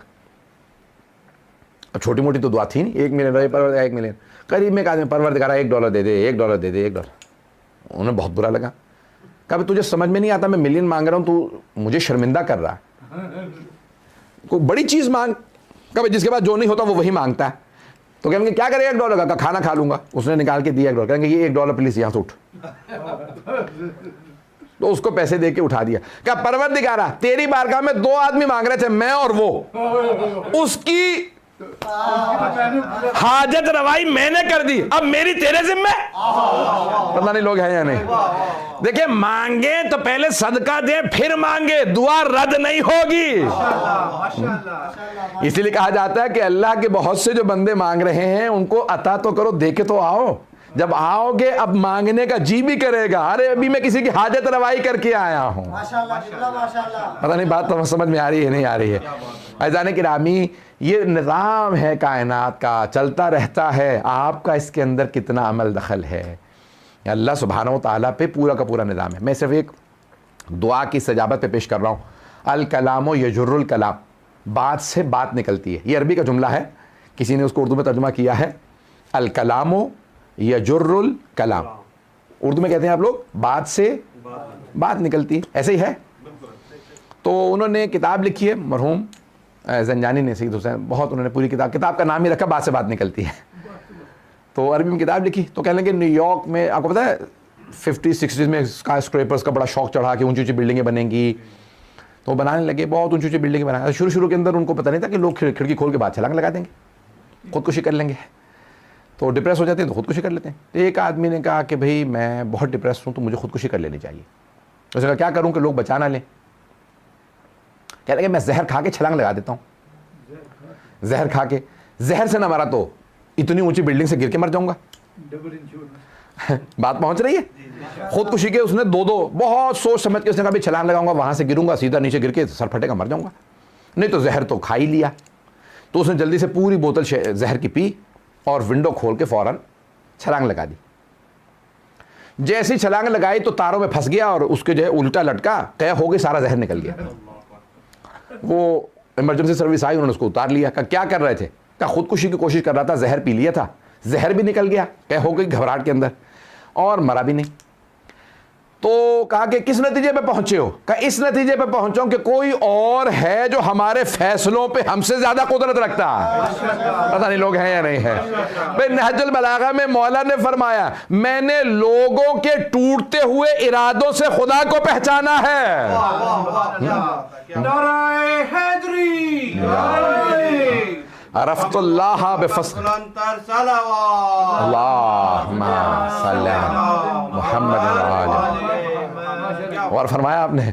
A: اب چھوٹی موٹی تو دعا تھی نہیں, $1 ملین, $1 ملین. قریب میں ایک آدمی پروردگارہ $1 دے دے, $1 دے دے, $1. انہیں بہت برا لگا, کہا تجھے سمجھ میں نہیں آتا, میں ملین مانگ رہا ہوں, تو مجھے شرمندہ کر رہا ہے. کوئی بڑی چیز مانگ, کبھی جس کے بعد جو نہیں ہوتا وہ وہی مانگتا ہے. تو کہیں گے کیا کرے $1 کا, کھانا کھا لوں گا. اس نے نکال کے دیا $1, کہیں گے یہ $1 پلیز یہاں سے اٹھ. تو اس کو پیسے دے کے اٹھا دیا. کہا پروردگارہ تیری بارگاہ میں 2 آدمی مانگ رہے تھے, میں اور وہ, اس کی حاجت روائی میں نے کر دی, اب میری تیرے ذمہ. پتہ نہیں لوگ ہیں یا نہیں. دیکھیں مانگے تو پہلے صدقہ دے پھر مانگے, دعا رد نہیں ہوگی. اسی لیے کہا جاتا ہے کہ اللہ کے بہت سے جو بندے مانگ رہے ہیں ان کو عطا تو کرو, دے کے تو آؤ. جب آؤ گے اب مانگنے کا جی بھی کرے گا, ارے ابھی میں کسی کی حاجت روائی کر کے آیا ہوں. پتہ نہیں بات تو سمجھ میں آ رہی ہے نہیں آ رہی ہے. عزیزان گرامی یہ نظام ہے کائنات کا, چلتا رہتا ہے, آپ کا اس کے اندر کتنا عمل دخل ہے. اللہ سبحانہ و تعالیٰ پہ پورا کا پورا نظام ہے. میں صرف ایک دعا کی استجابت پہ پیش کر رہا ہوں. الکلام و یجر الکلام, بات سے بات نکلتی ہے. یہ عربی کا جملہ ہے, کسی نے اس کو اردو میں ترجمہ کیا ہے الکلام و یجر الکلام. اردو میں کہتے ہیں آپ لوگ بات سے بات نکلتی ہے, ایسے ہی ہے. تو انہوں نے کتاب لکھی ہے مرحوم زنجانی نے, سید حسین, بہت انہوں نے پوری کتاب کا نام ہی رکھا بات سے بات نکلتی ہے. تو عربی میں کتاب لکھی. تو کہنے لگے نیو یارک میں, آپ کو پتہ ہے 50-60 میں اسکائی اسکریپرز کا بڑا شوق چڑھا کہ اونچی اونچی بلڈنگیں بنیں گی, تو بنانے لگے, بہت اونچی اونچی بلڈنگیں بنانے. شروع کے اندر ان کو پتہ نہیں تھا کہ لوگ کھڑکی کھول کے بعد چھلانگ لگا دیں گے, خودکشی کر لیں گے, تو ڈپریس ہو جاتے ہیں تو خودکشی کر لیتے ہیں. ایک آدمی نے کہا کہ بھئی میں بہت ڈپریس ہوں تو مجھے خودکشی کر لینی چاہیے. اس نے کہا کیا کروں کہ لوگ بچا نہ لیں. کہہ لگے میں زہر کھا کے چھلانگ لگا دیتا ہوں, زہر کھا کے, زہر سے نہ مرا تو اتنی اونچی بلڈنگ سے گر کے مر جاؤں گا. بات پہنچ رہی ہے. خودکشی کے اس نے دو بہت سوچ سمجھ کے اس نے کہا بھی چھلانگ لگاؤں گا, وہاں سے گروں گا, سیدھا نیچے گر کے سر پھٹے گا, مر جاؤں گا. نہیں تو زہر تو کھا ہی لیا. تو اس نے جلدی سے پوری بوتل زہر کی پی اور ونڈو کھول کے فوراً چھلانگ لگا دی. جیسی چھلانگ لگائی تو تاروں میں پھنس گیا اور اس کے جو ہے الٹا لٹکا, قے ہو گئی, سارا زہر نکل گیا. وہ ایمرجنسی سروس آئی, انہوں نے اس کو اتار لیا. کہا کیا کر رہے تھے؟ کہا خودکشی کی کوشش کر رہا تھا, زہر پی لیا تھا, زہر بھی نکل گیا, قے ہو گئی گھبراہٹ کے اندر, اور مرا بھی نہیں. تو کہا کہ کس نتیجے پہ پہنچے ہو؟ کہا اس نتیجے پہ پہنچا ہوں کہ کوئی اور ہے جو ہمارے فیصلوں پہ ہم سے زیادہ قدرت رکھتا ہے. پتہ نہیں لوگ ہیں یا نہیں ہیں. بھئی نہج البلاغہ میں مولا نے فرمایا میں نے لوگوں کے ٹوٹتے ہوئے ارادوں سے خدا کو پہچانا ہے.
B: نعرہ حیدری,
A: عرفت اللہ بفضل اللہم صلی محمد اور فرمایا آپ نے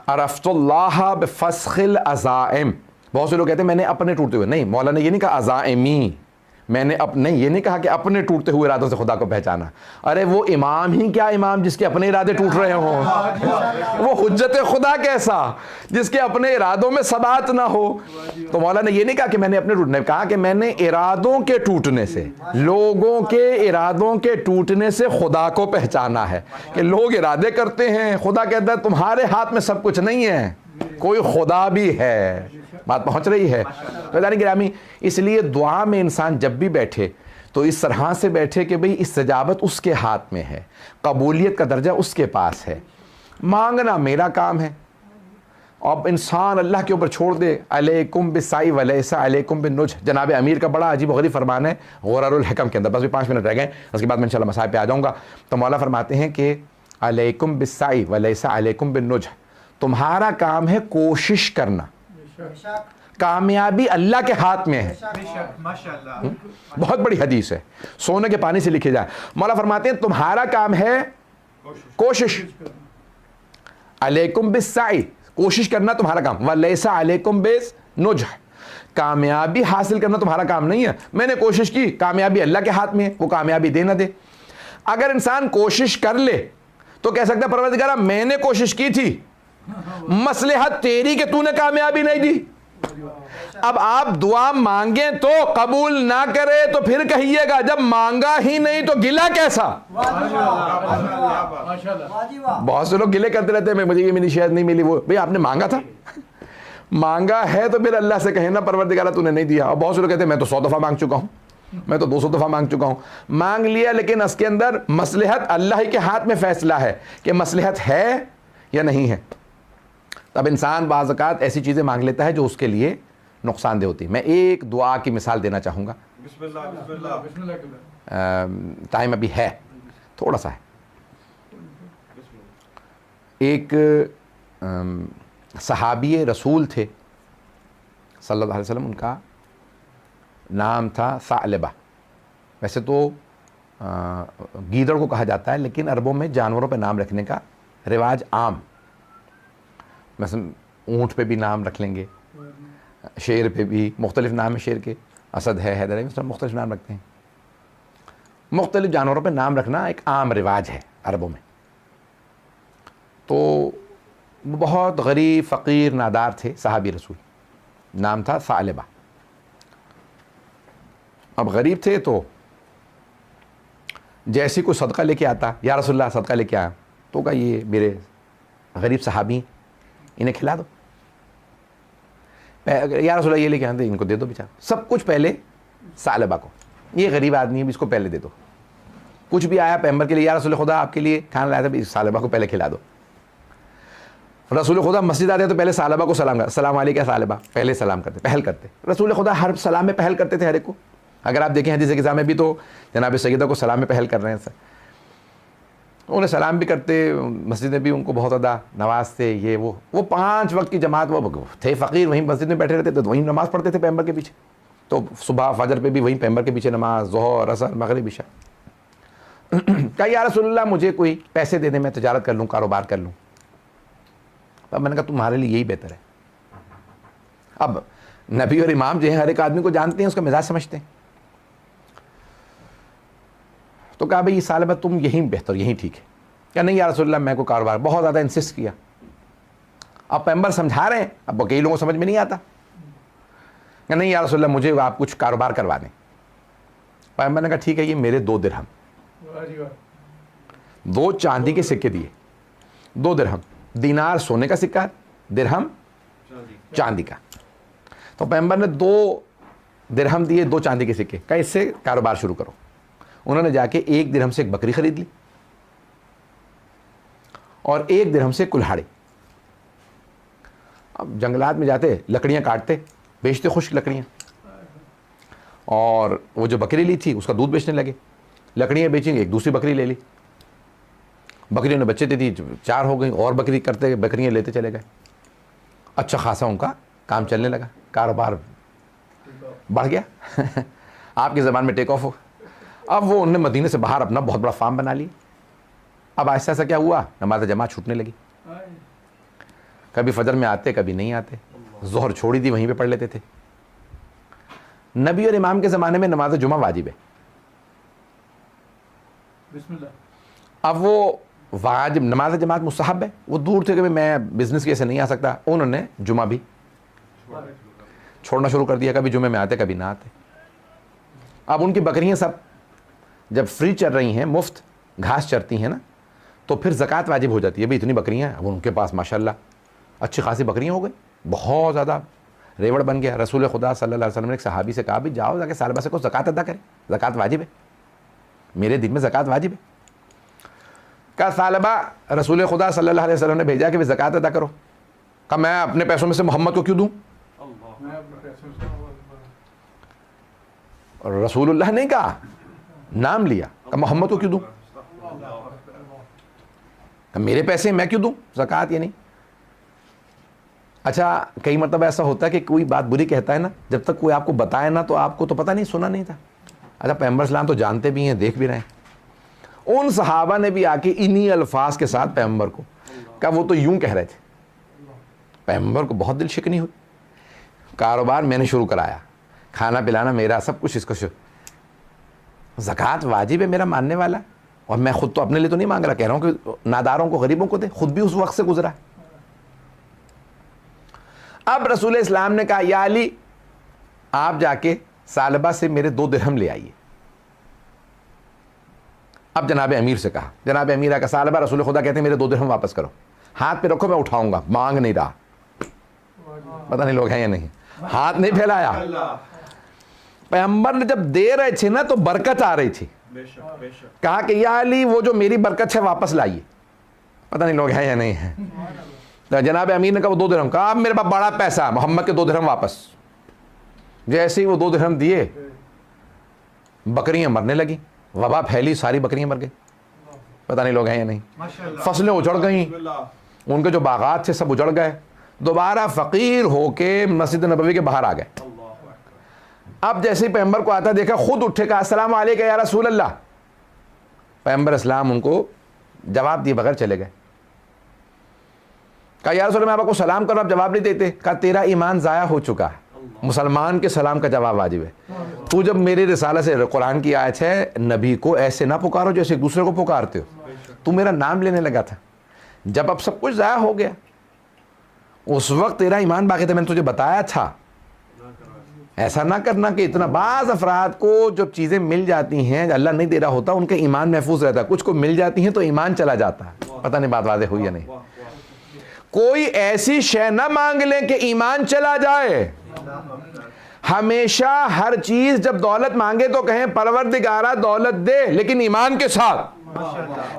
A: عرفت اللہ بفسخ العزائم. بہت سے لوگ کہتے ہیں میں نے اپنے ٹوٹتے ہوئے, نہیں, مولا نے یہ نہیں کہا عزائمی, میں نے نہیں, یہ نہیں کہا کہ اپنے ٹوٹتے ہوئے ارادوں سے خدا کو پہچانا. ارے وہ امام ہی کیا امام جس کے اپنے ارادے ٹوٹ رہے ہوں, وہ حجت خدا کیسا جس کے اپنے ارادوں میں ثبات نہ ہو. تو مولا نے یہ نہیں کہا کہ میں نے اپنے ٹوٹنے, کہا کہ میں نے ارادوں کے ٹوٹنے سے, لوگوں کے ارادوں کے ٹوٹنے سے خدا کو پہچانا ہے. کہ لوگ ارادے کرتے ہیں, خدا کہتا ہے تمہارے ہاتھ میں سب کچھ نہیں ہے, کوئی خدا بھی ہے. بات پہنچ رہی ہے. تو گرامی, اس لیے دعا میں انسان جب بھی بیٹھے تو اس طرح سے بیٹھے کہ بھئی استجابت اس کے ہاتھ میں ہے, قبولیت کا درجہ اس کے پاس ہے. مانگنا میرا کام ہے. اب انسان اللہ کے اوپر چھوڑ دے, علیکم بالسعی ولیس علیکم بالنجح. جناب امیر کا بڑا عجیب و غریب فرمان ہے غرر الحکم کے اندر. بس بھی 5 منٹ رہ گئے, اس کے بعد میں انشاءاللہ مسائل پہ آ جاؤں گا. تو مولا فرماتے ہیں کہ علیکم بالسعی ولیس علیکم بالنجح, تمہارا کام ہے کوشش کرنا, کامیابی اللہ کے ہاتھ میں ہے. بہت بڑی حدیث ہے, سونے کے پانی سے لکھے جائے. مولا فرماتے ہیں تمہارا کام ہے کوشش, علیکم بالسعی, کوشش کرنا تمہارا کام, ولیس علیکم بالنجح, کامیابی حاصل کرنا تمہارا کام نہیں ہے. میں نے کوشش کی, کامیابی اللہ کے ہاتھ میں ہے, وہ کامیابی دے نہ دے. اگر انسان کوشش کر لے تو کہہ سکتا ہے پروردگارہ میں نے کوشش کی تھی, مصلحت تیری کہ تو نے کامیابی نہیں دی. اب آپ دعا مانگیں تو قبول نہ کرے تو پھر کہیے گا جب مانگا ہی نہیں تو گلہ کیسا. بہت سے لوگ گلے کرتے رہتے ہیں مجھے یہ میری شاید نہیں ملی. وہ بھئی آپ نے مانگا تھا, مانگا ہے تو پھر اللہ سے کہیں نا پروردگارہ تو نے نہیں دیا. اور بہت سے لوگ کہتے ہیں میں تو 100 دفعہ مانگ چکا ہوں, میں تو 200 دفعہ مانگ چکا ہوں. مانگ لیا لیکن اس کے اندر مصلحت اللہ ہی کے ہاتھ میں فیصلہ ہے کہ مصلحت ہے یا نہیں ہے. تب انسان بعض اوقات ایسی چیزیں مانگ لیتا ہے جو اس کے لیے نقصان دہ ہوتی. میں ایک دعا کی مثال دینا چاہوں گا.
B: بسم اللہ.
A: ٹائم ابھی ہے, تھوڑا سا ہے. ایک صحابی رسول تھے صلی اللہ علیہ وسلم, ان کا نام تھا ثعلبہ. ویسے تو گیدڑ کو کہا جاتا ہے لیکن عربوں میں جانوروں پہ نام رکھنے کا رواج عام. مثلا اونٹ پہ بھی نام رکھ لیں گے, شیر پہ بھی مختلف نام ہے شیر کے, اسد ہے, حیدر ہے, مثلا مختلف نام رکھتے ہیں. مختلف جانوروں پہ نام رکھنا ایک عام رواج ہے عربوں میں. تو بہت غریب فقیر نادار تھے صحابی رسول, نام تھا ثعلبہ. اب غریب تھے تو جیسی کوئی صدقہ لے کے آتا, یا رسول اللہ صدقہ لے کے آیا, تو کہا یہ میرے غریب صحابی ہیں, انہیں کھلا دو. یا رسول اللہ یہ لے کے آتے, ان کو دے دو بیچارہ. سب کچھ پہلے ثعلبہ کو, یہ غریب آدمی ہے اس کو پہلے دے دو. کچھ بھی آیا پیغمبر کے لیے, یا رسول خدا آپ کے لیے کھانا لایا تھا, ثعلبہ کو پہلے کھلا دو. رسول خدا مسجد آتے تو پہلے ثعلبہ کو سلام کرتے, السلام علیکم ثعلبہ, پہلے سلام کرتے, پہل کرتے. رسول خدا ہر سلام میں پہل کرتے تھے ہر ایک کو. اگر آپ دیکھیں حدیث کے میں بھی تو جناب سیدہ کو سلام میں پہل کر رہے ہیں سر, انہیں سلام بھی کرتے, مسجد میں بھی ان کو بہت زیادہ نوازتے. یہ وہ 5 وقت کی جماعت, وہ تھے فقیر, وہیں مسجد میں بیٹھے رہتے تھے, تو وہیں نماز پڑھتے تھے پیغمبر کے پیچھے. تو صبح فجر پہ بھی وہیں پیغمبر کے پیچھے نماز, ظہر عصر مغرب عشاء. کہا یا رسول اللہ مجھے کوئی پیسے دے دیں, میں تجارت کر لوں, کاروبار کر لوں. اب میں نے کہا تمہارے لیے یہی بہتر ہے. اب نبی اور امام جو ہیں ہر ایک آدمی کو جانتے ہیں, اس کا مزاج سمجھتے ہیں. تو کہا بھئی ثعلبہ تم یہی بہتر, یہی ٹھیک ہے. کہا نہیں یا رسول اللہ میں کو کاروبار, بہت زیادہ انسسٹ کیا. اب پیغمبر سمجھا رہے ہیں, اب کئی لوگوں کو سمجھ میں نہیں آتا. کہ نہیں یا رسول اللہ مجھے آپ کچھ کاروبار کروا دیں. پیغمبر نے کہا ٹھیک ہے, یہ میرے 2 درہم, 2 چاندی کے سکے دیے. 2 درہم, دینار سونے کا سکہ, درہم چاندی کا. تو پیغمبر نے 2 درہم دیے, 2 چاندی کے سکے. کہا اس سے کاروبار شروع کرو. انہوں نے جا کے 1 درہم سے ایک بکری خرید لی اور 1 درہم سے کلہاڑی. اب جنگلات میں جاتے, لکڑیاں کاٹتے, بیچتے خشک لکڑیاں, اور وہ جو بکری لی تھی اس کا دودھ بیچنے لگے. لکڑیاں بیچیں گے, ایک دوسری بکری لے لی. بکریوں نے بچے دے دی, 4 ہو گئیں, اور بکری کرتے بکریاں لیتے چلے گئے. اچھا خاصا ان کا کام چلنے لگا, کاروبار بڑھ گیا. آپ کی زبان میں ٹیک آف ہو. اب وہ انہوں نے مدینے سے باہر اپنا بہت بڑا فارم بنا لی. اب آہستہ آہستہ کیا ہوا, نماز جماعت چھوٹنے لگی. کبھی فجر میں آتے, کبھی نہیں آتے. ظہر چھوڑی دی, وہیں پہ پڑھ لیتے تھے. نبی اور امام کے زمانے میں نماز جمعہ واجب ہے.
B: بسم اللہ.
A: اب وہ واجب, نماز جماعت مستحب ہے. وہ دور تھے کہ میں بزنس کی وجہ سے نہیں آ سکتا, انہوں نے جمعہ بھی چھوڑنا شروع کر دیا. کبھی جمعے میں آتے, کبھی نہ آتے. اب ان کی بکریاں سب جب فری چر رہی ہیں, مفت گھاس چرتی ہیں نا, تو پھر زکوٰۃ واجب ہو جاتی ہے. بھئی اتنی بکریاں ہیں, اب ان کے پاس ماشاءاللہ اچھی خاصی بکریاں ہو گئی, بہت زیادہ ریوڑ بن گیا. رسول خدا صلی اللہ علیہ وسلم نے ایک صحابی سے کہا بھی جاؤ جا کے ثعلبہ سے کو زکوٰۃ ادا کرے, زکوٰۃ واجب ہے, میرے دین میں زکوٰۃ واجب ہے. کہا ثعلبہ رسول خدا صلی اللہ علیہ وسلم نے بھیجا کہ زکوٰۃ ادا کرو. کہا میں اپنے پیسوں میں سے محمد کو کیوں دوں؟ اور رسول اللہ نے کہا, نام لیا, کہ محمد کو کیوں دوں؟ کہ میرے پیسے میں کیوں دوں زکوٰۃ؟ یہ نہیں. اچھا کئی مرتبہ ایسا ہوتا ہے کہ کوئی بات بری کہتا ہے نا, جب تک کوئی آپ کو بتائے نا تو آپ کو تو پتہ نہیں, سنا نہیں تھا. اچھا پیغمبر اسلام تو جانتے بھی ہیں, دیکھ بھی رہے ہیں. ان صحابہ نے بھی آ کے انہی الفاظ کے ساتھ پیغمبر کو کہا, وہ تو یوں کہہ رہے تھے. پیغمبر کو بہت دل شکنی ہوئی. کاروبار میں نے شروع کرایا, کھانا پلانا میرا, سب کچھ اس کو زکوٰۃ واجب ہے میرا ماننے والا, اور میں خود تو اپنے لیے تو نہیں مانگ رہا, کہہ رہا ہوں کہ ناداروں کو, غریبوں کو دے. خود بھی اس وقت سے گزرا. اب رسول اسلام نے کہا یا علی آپ جا کے ثعلبہ سے میرے 2 درہم لے آئیے. اب جناب امیر سے کہا, جناب امیر آ کا ثعلبہ رسول خدا کہتے ہیں میرے 2 درہم واپس کرو. ہاتھ پہ رکھو, میں اٹھاؤں گا. مانگ نہیں رہا, پتہ نہیں لوگ ہیں یا نہیں, ہاتھ نہیں پھیلایا. پیغمبر نے جب دے رہے تھے نا تو برکت آ رہی تھی. کہا کہ یا علی وہ جو میری برکت ہے واپس لائیے. پتہ نہیں لوگ ہیں یا نہیں ہیں. جناب امیر نے کہا وہ 2 درہم. کہا اب میرے پاس بڑا پیسہ, محمد کے 2 درہم واپس. جیسے ہی وہ 2 درہم دیے, بکریاں مرنے لگی, وبا پھیلی, ساری بکریاں مر گئی. پتہ نہیں لوگ ہیں یا نہیں. فصلیں اجڑ گئیں, ان کے جو باغات تھے سب اجڑ گئے. دوبارہ فقیر ہو کے مسجد نبوی کے باہر آ گئے. اب جیسے ہی پیغمبر کو آتا دیکھا, خود اٹھے, کہا السلام علیکم یا رسول اللہ. پیغمبر اسلام ان کو جواب دیے بغیر چلے گئے. کہا یا رسول اللہ میں آپ کو سلام کروں, آپ جواب نہیں دیتے. کہا تیرا ایمان ضائع ہو چکا ہے, مسلمان کے سلام کا جواب واجب ہے. تو جب میرے رسالہ سے, قرآن کی آیت ہے, نبی کو ایسے نہ پکارو جیسے ایک دوسرے کو پکارتے ہو. تو میرا نام لینے لگا تھا. جب اب سب کچھ ضائع ہو گیا, اس وقت تیرا ایمان باقی تھا, میں نے تجھے بتایا تھا ایسا نہ کرنا. کہ اتنا بعض افراد کو جب چیزیں مل جاتی ہیں, اللہ نہیں دے رہا ہوتا, ان کا ایمان محفوظ رہتا ہے. کچھ کو مل جاتی ہیں تو ایمان چلا جاتا ہے. پتہ نہیں بات واضح ہوئی یا نہیں. کوئی ایسی شے نہ مانگ لیں کہ ایمان چلا جائے. ہمیشہ ہر چیز جب دولت مانگے تو کہیں پروردگارہ دولت دے لیکن ایمان کے ساتھ,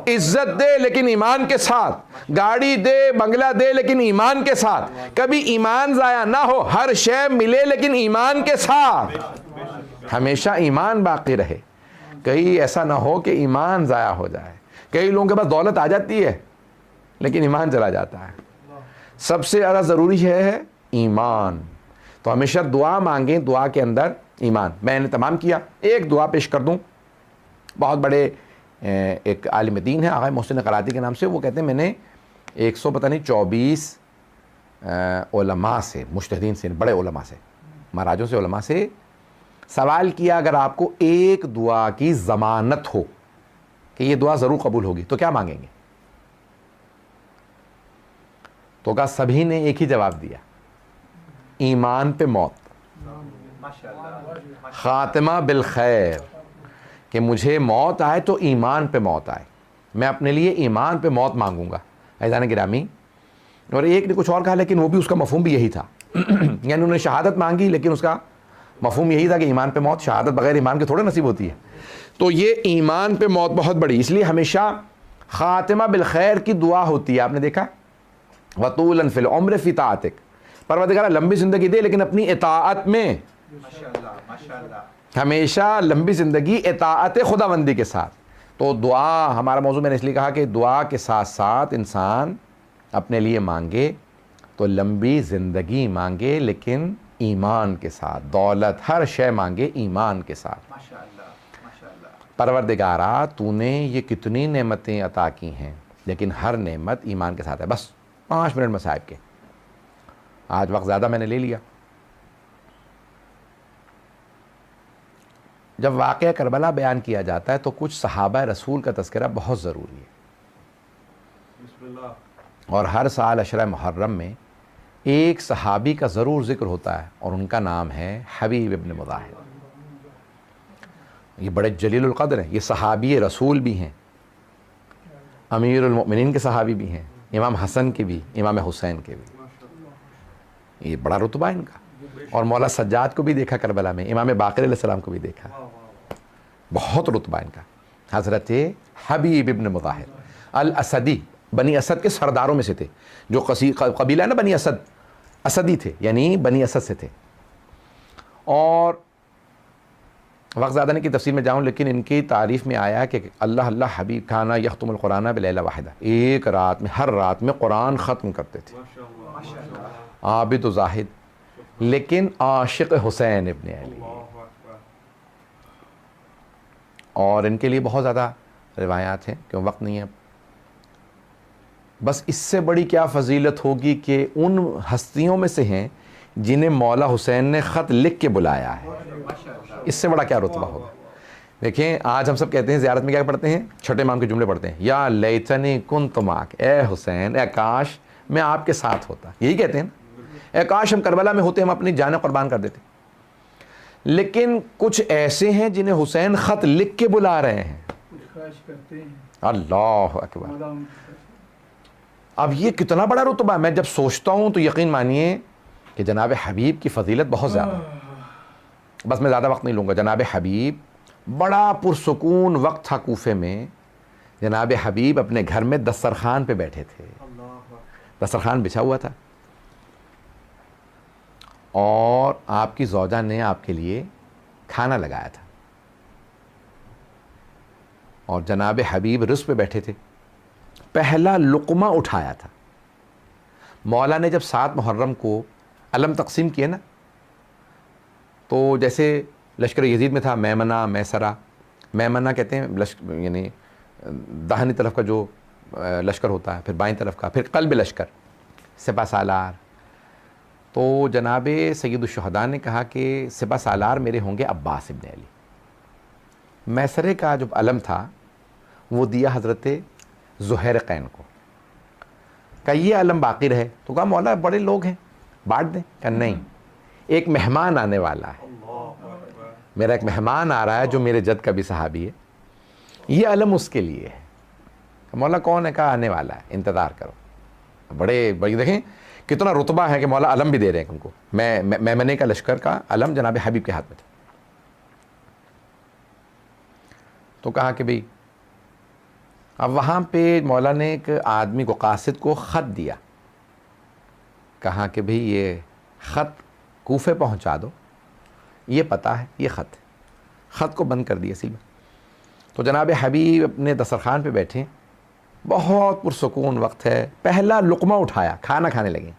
A: عزت دے لیکن ایمان کے ساتھ, گاڑی دے, بنگلہ دے لیکن ایمان کے ساتھ, کبھی ایمان ضائع نہ ہو, ہر شے ملے لیکن ایمان کے ساتھ, ہمیشہ ایمان باقی رہے. کہیں ایسا نہ ہو کہ ایمان ضائع ہو جائے. کئی لوگوں کے پاس دولت آ جاتی ہے لیکن ایمان چلا جاتا ہے. سب سے زیادہ ضروری ہے ایمان. تو ہمیشہ دعا مانگیں, دعا کے اندر ایمان. میں نے تمام کیا, ایک دعا پیش کر دوں. بہت بڑے ایک عالم دین ہے آقا محسن قراتی کے نام سے, وہ کہتے ہیں میں نے 24 علماء سے, مجتہدین سے, بڑے علماء سے, مہاراجوں سے, علماء سے سوال کیا اگر آپ کو ایک دعا کی ضمانت ہو کہ یہ دعا ضرور قبول ہوگی تو کیا مانگیں گے؟ تو کہا سبھی نے ایک ہی جواب دیا, ایمان پہ موت, خاتمہ بالخیر, کہ مجھے موت آئے تو ایمان پہ موت آئے, میں اپنے لیے ایمان پہ موت مانگوں گا. عزیزان گرامی, اور ایک نے کچھ اور کہا لیکن وہ بھی اس کا مفہوم بھی یہی تھا. یعنی انہوں نے شہادت مانگی لیکن اس کا مفہوم یہی تھا کہ ایمان پہ موت, شہادت بغیر ایمان کے تھوڑے نصیب ہوتی ہے. تو یہ ایمان پہ موت بہت بڑی, اس لیے ہمیشہ خاتمہ بالخیر کی دعا ہوتی ہے. آپ نے دیکھا وطولاً فی العمر فی طاعتک, پروردگار لمبی زندگی دے لیکن اپنی اطاعت میں, ہمیشہ لمبی زندگی اطاعت خداوندی کے ساتھ. تو دعا ہمارا موضوع میں نے اس لیے کہا کہ دعا کے ساتھ ساتھ انسان اپنے لیے مانگے تو لمبی زندگی مانگے لیکن ایمان کے ساتھ, دولت ہر شے مانگے ایمان کے ساتھ. پروردگارہ تو نے یہ کتنی نعمتیں عطا کی ہیں لیکن ہر نعمت ایمان کے ساتھ ہے. بس 5 منٹ مصائب کے, آج وقت زیادہ میں نے لے لیا. جب واقعہ کربلا بیان کیا جاتا ہے تو کچھ صحابہ رسول کا تذکرہ بہت ضروری ہے, اور ہر سال عشرہ محرم میں ایک صحابی کا ضرور ذکر ہوتا ہے اور ان کا نام ہے حبیب ابن مظاہر. یہ بڑے جلیل القدر ہیں, یہ صحابی رسول بھی ہیں, امیر المؤمنین کے صحابی بھی ہیں, امام حسن کے بھی, امام حسین کے بھی. یہ بڑا رتبہ ہے ان کا. اور مولا سجاد کو بھی دیکھا کربلا میں, امام باقر علیہ السلام کو بھی دیکھا, بہت رتبہ ان کا. حضرت حبیب ابن مظاہر الاسدی, بنی اسد کے سرداروں میں سے تھے. جو قبیلہ ہے نا بنی اسد, اسدی تھے, یعنی بنی اسد سے تھے. اور وقت زیادہ نہیں کی تفسیر میں جاؤں لیکن ان کی تعریف میں آیا کہ اللہ اللہ حبیب کھانا یختم القرآن بلیلہ واحدہ, ایک رات میں, ہر رات میں قرآن ختم کرتے تھے. عابد و زاہد لیکن عاشق حسین ابن علی. اور ان کے لیے بہت زیادہ روایات ہیں, کیوں وقت نہیں ہے. بس اس سے بڑی کیا فضیلت ہوگی کہ ان ہستیوں میں سے ہیں جنہیں مولا حسین نے خط لکھ کے بلایا ہے. اس سے بڑا کیا رتبہ ہوگا. دیکھیں آج ہم سب کہتے ہیں زیارت میں کیا پڑھتے ہیں, چھٹے امام کے جملے پڑھتے ہیں, یا لیتنی کنت معک, اے حسین, اے کاش میں آپ کے ساتھ ہوتا. یہی کہتے ہیں نا, اے کاش ہم کربلا میں ہوتے, ہم اپنی جانیں قربان کر دیتے. لیکن کچھ ایسے ہیں جنہیں حسین خط لکھ کے بلا رہے ہیں. اللہ اکبر. اب یہ کتنا بڑا رتبہ ہے. میں جب سوچتا ہوں تو یقین مانیے کہ جناب حبیب کی فضیلت بہت زیادہ ہے. بس میں زیادہ وقت نہیں لوں گا. جناب حبیب, بڑا پرسکون وقت تھا کوفے میں. جناب حبیب اپنے گھر میں دسترخوان پہ بیٹھے تھے, دسترخوان بچھا ہوا تھا, اور آپ کی زوجہ نے آپ کے لیے کھانا لگایا تھا, اور جناب حبیب رزق پہ بیٹھے تھے. پہلا لقمہ اٹھایا تھا. مولا نے جب 7 محرم کو علم تقسیم کیے نا, تو جیسے لشکر یزید میں تھا میمنہ, میسرہ. میمنہ کہتے ہیں یعنی داہنی طرف کا جو لشکر ہوتا ہے, پھر بائیں طرف کا, پھر قلب لشکر, سپہ سالار. تو جناب سید الشہداء نے کہا کہ سپہ سالار میرے ہوں گے عباس ابن علی. میسرے کا جو علم تھا وہ دیا حضرت زہیرقین کو. کہا یہ علم باقی رہے. تو کہا مولا بڑے لوگ ہیں, بانٹ دیں. کہا نہیں, ایک مہمان آنے والا ہے, میرا ایک مہمان آ رہا ہے جو میرے جد کا بھی صحابی ہے, یہ علم اس کے لیے ہے. مولا کون ہے؟ کہا آنے والا ہے, انتظار کرو. بڑی دیکھیں کتنا رتبہ ہے کہ مولا علم بھی دے رہے ہیں ان کو. میمنے کا لشکر کا علم جناب حبیب کے ہاتھ میں تھا. تو کہا کہ بھئی اب وہاں پہ مولا نے ایک آدمی کو قاصد کو خط دیا, کہا کہ بھئی یہ خط کوفے پہنچا دو, یہ پتہ ہے یہ خط ہے. خط کو بند کر دیا اصل میں. تو جناب حبیب اپنے دسترخوان پہ بیٹھے, بہت پرسکون وقت ہے, پہلا لقمہ اٹھایا, کھانا کھانے لگے.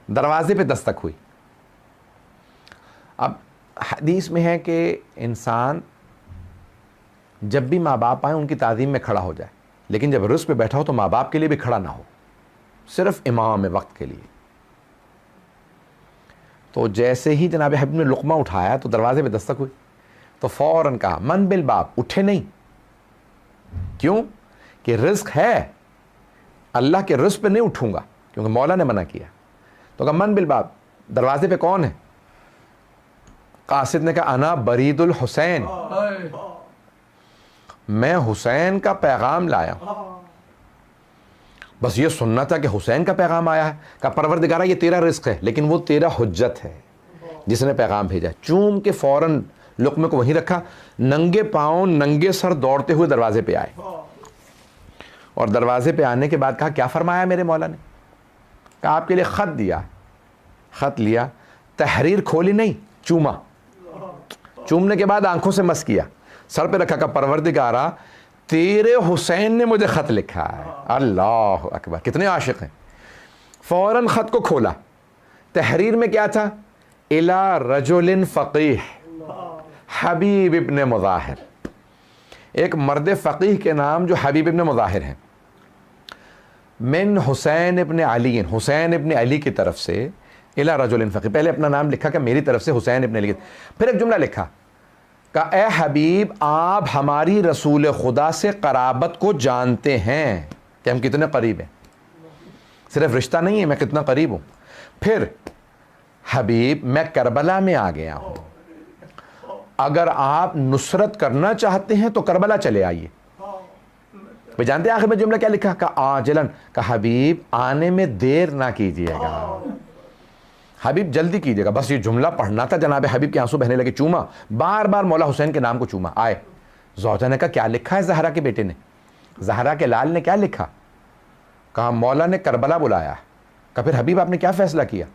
A: دروازے پہ دستک ہوئی. اب حدیث میں ہے کہ انسان جب بھی ماں باپ آئیں ان کی تعظیم میں کھڑا ہو جائے, لیکن جب رزق پہ بیٹھا ہو تو ماں باپ کے لیے بھی کھڑا نہ ہو, صرف امام وقت کے لیے. تو جیسے ہی جناب حبیب نے لقمہ اٹھایا تو دروازے پہ دستک ہوئی, تو فوراً کہا من بالباب, اٹھے نہیں. کیوں کہ رزق ہے, اللہ کے رزق پہ نہیں اٹھوں گا کیونکہ مولا نے منع کیا. تو کہا من بالباب, دروازے پہ کون ہے؟ قاصد نے کہا انا برید الحسین, میں حسین کا پیغام لایا ہوں. بس یہ سننا تھا کہ حسین کا پیغام آیا ہے. کہا پروردگارہ یہ تیرا رزق ہے لیکن وہ تیرا حجت ہے جس نے پیغام بھیجا. چوم کے فوراً لقمے کو وہیں رکھا, ننگے پاؤں ننگے سر دوڑتے ہوئے دروازے پہ آئے. اور دروازے پہ آنے کے بعد کہا کیا فرمایا میرے مولا نے؟ کہا آپ کے لیے خط دیا. خط لیا, تحریر کھولی نہیں, چوما. چومنے کے بعد آنکھوں سے مس کیا, سر پہ رکھا. کہ پروردگارہ تیرے حسین نے مجھے خط لکھا ہے. اللہ اکبر, کتنے عاشق ہیں. فوراً خط کو کھولا. تحریر میں کیا تھا؟ الی رجل فقیہ حبیب ابن مظاہر, ایک مرد فقیہ کے نام جو حبیب ابن مظاہر ہیں. من حسین ابن علی, حسین ابن علی کی طرف سے. الی رجل فقیہ, پہلے اپنا نام لکھا کہ میری طرف سے حسین ابن علی. پھر ایک جملہ لکھا کہ اے حبیب آپ ہماری رسول خدا سے قرابت کو جانتے ہیں کہ ہم کتنے قریب ہیں. صرف رشتہ نہیں ہے, میں کتنا قریب ہوں. پھر حبیب میں کربلا میں آ گیا ہوں, اگر آپ نصرت کرنا چاہتے ہیں تو کربلا چلے آئیے. وہ جانتے ہیں آخر میں جملہ کیا لکھا؟ کہ آجلن, کہ حبیب آنے میں دیر نہ کیجیے گا, حبیب جلدی کیجیے گا. بس یہ جملہ پڑھنا تھا, جناب حبیب کے آنسو بہنے لگے. چوما, بار بار مولا حسین کے نام کو چوما. آئے زوجہ نے کہا کیا لکھا ہے زہرا کے بیٹے نے؟ زہرا کے لال نے کیا لکھا؟ کہا مولا نے کربلا بلایا. کہا پھر حبیب آپ نے کیا فیصلہ کیا؟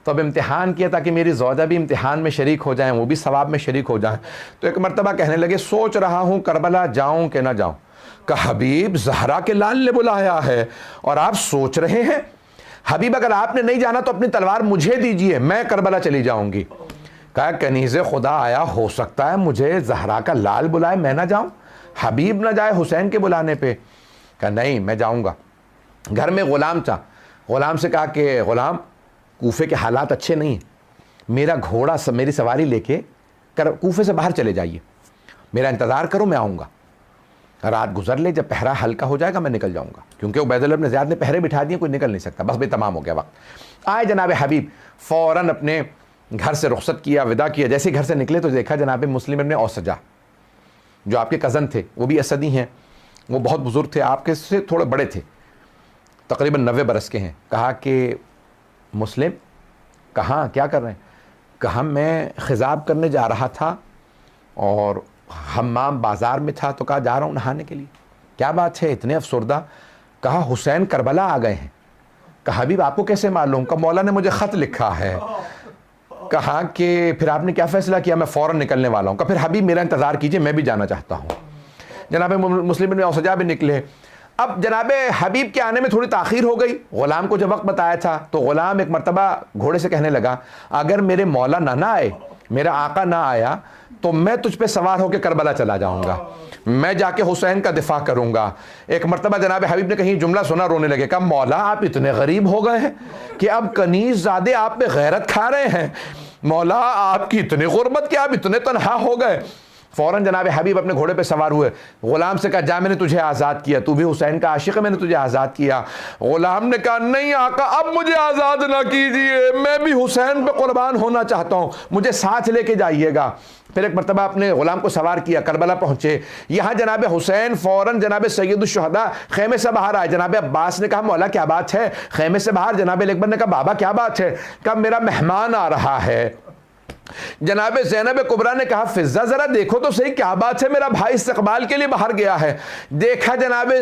A: تو اب امتحان کیا تاکہ میری زوجہ بھی امتحان میں شریک ہو جائیں, وہ بھی ثواب میں شریک ہو جائیں. تو ایک مرتبہ کہنے لگے سوچ رہا ہوں کربلا جاؤں کہ نہ جاؤں. کہا حبیب زہرا کے لال نے بلایا ہے اور آپ سوچ رہے ہیں؟ حبیب اگر آپ نے نہیں جانا تو اپنی تلوار مجھے دیجئے, میں کربلا چلی جاؤں گی. کہا کنیز خدا آیا, ہو سکتا ہے مجھے زہرا کا لال بلائے میں نہ جاؤں, حبیب نہ جائے حسین کے بلانے پہ. کہا نہیں میں جاؤں گا. گھر میں غلام تھا, غلام سے کہا کہ غلام کوفے کے حالات اچھے نہیں ہیں, میرا گھوڑا میری سواری لے کے کوفے سے باہر چلے جائیے, میرا انتظار کرو میں آؤں گا. رات گزر لے, جب پہرا ہلکا ہو جائے گا میں نکل جاؤں گا, کیونکہ عبید اللہ بن زیاد نے پہرے بٹھا دیے, کوئی نکل نہیں سکتا. بس بھائی تمام ہو گیا وقت. آئے جناب حبیب, فوراً اپنے گھر سے رخصت کیا, وداع کیا. جیسے گھر سے نکلے تو دیکھا جناب مسلم ابن اوسجہ جو آپ کے کزن تھے, وہ بھی اسدی ہیں, وہ بہت بزرگ تھے, آپ کے سے تھوڑے بڑے تھے, تقریباً 90 برس کے ہیں. کہا کہ مسلم کہاں کیا کر رہے ہیں؟ کہا میں خضاب کرنے جا رہا تھا اور حمام بازار میں تھا, تو کہا جا رہا ہوں نہانے کے لیے. کیا بات ہے اتنے افسردہ؟ کہا حسین کربلا آ گئے ہیں. کہا حبیب آپ کو کیسے معلوم؟ کہا مولا نے مجھے خط لکھا ہے. کہا کہ پھر آپ نے کیا فیصلہ کیا؟ میں فوراً نکلنے والا ہوں. کہا پھر حبیب میرا انتظار کیجئے, میں بھی جانا چاہتا ہوں. جناب مسلم بن اوسجہ بھی نکلے. اب جناب حبیب کے آنے میں تھوڑی تاخیر ہو گئی. غلام کو جب وقت بتایا تھا تو غلام ایک مرتبہ گھوڑے سے کہنے لگا اگر میرے مولا نہ آئے, میرا آقا نہ آیا, تو میں تجھ پہ سوار ہو کے کربلا چلا جاؤں گا, میں جا کے حسین کا دفاع کروں گا. ایک مرتبہ جناب حبیب نے کہیں جملہ سنا, رونے لگے. کہا مولا آپ اتنے غریب ہو گئے ہیں کہ اب کنیز زادے آپ پہ غیرت کھا رہے ہیں. مولا آپ کی اتنی غربت کہ آپ اتنے تنہا ہو گئے. فوراً جناب حبیب اپنے گھوڑے پہ سوار ہوئے، غلام سے کہا جا میں نے تجھے آزاد کیا، تو بھی حسین کا عاشق ہے، میں نے تجھے آزاد کیا۔ غلام نے کہا نہیں آقا اب مجھے آزاد نہ کیجئے، میں بھی حسین پہ قربان ہونا چاہتا ہوں، مجھے ساتھ لے کے جائیے گا۔ پھر ایک مرتبہ اپنے غلام کو سوار کیا، کربلا پہنچے، یہاں جناب حسین فوراً جناب سید الشہداء خیمے سے باہر آئے۔ جناب عباس نے کہا مولا کیا بات ہے؟ خیمے سے باہر جناب علی اکبر نے کہا بابا کیا بات ہے؟ کہا میرا مہمان آ رہا ہے۔ جناب زینب کبریٰ نے کہا فضہ ذرا دیکھو تو صحیح کیا بات ہے، میرا بھائی استقبال کے لیے باہر گیا ہے۔ دیکھا جناب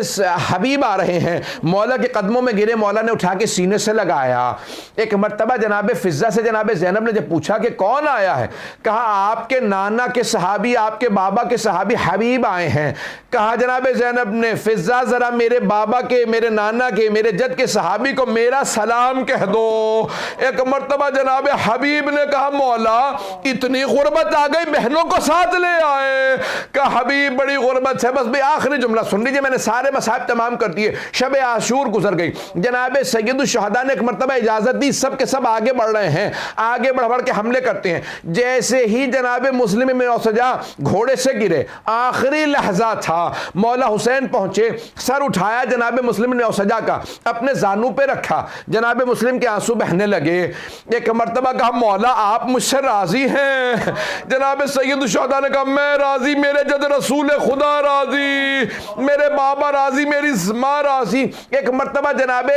A: حبیب آ رہے ہیں، مولا کے قدموں میں گرے، مولا نے اٹھا کے سینے سے لگایا۔ ایک مرتبہ جناب فضہ سے جناب زینب نے جب پوچھا کہ کون آیا ہے، کہا آپ کے نانا کے صحابی، آپ کے بابا کے صحابی حبیب آئے ہیں۔ کہا جناب زینب نے فضہ ذرا میرے بابا کے، میرے نانا کے، میرے جد کے صحابی کو میرا سلام کہہ دو۔ ایک مرتبہ جناب حبیب نے کہا مولا اتنی غربت آ گئی، بہنوں کو ساتھ لے آئے۔ کہا حبیب بڑی غربت ہے، بس بھی آخری جملہ سن لیجئے، میں نے سارے مصائب تمام کر دیے۔ شب عاشور گزر گئی، جناب سید الشہداء نے ایک مرتبہ اجازت دی، سب کے سب آگے بڑھ رہے ہیں، آگے بڑھ کے حملے کرتے ہیں۔ جیسے ہی جناب مسلم بن اوسجا گھوڑے سے گرے، آخری لحظہ تھا، مولا حسین پہنچے، سر اٹھایا جناب مسلم بن اوسجا کا، اپنے زانو پہ رکھا، جناب مسلم کے آنسو بہنے لگے۔ ایک مرتبہ کہا مولا آپ مجھ سے راضی ہیں؟ جناب سید الشہداء نے کہا میں راضی، میرے جد رسول خدا راضی، میرے بابا راضی، میری ماں راضی۔ ایک مرتبہ جناب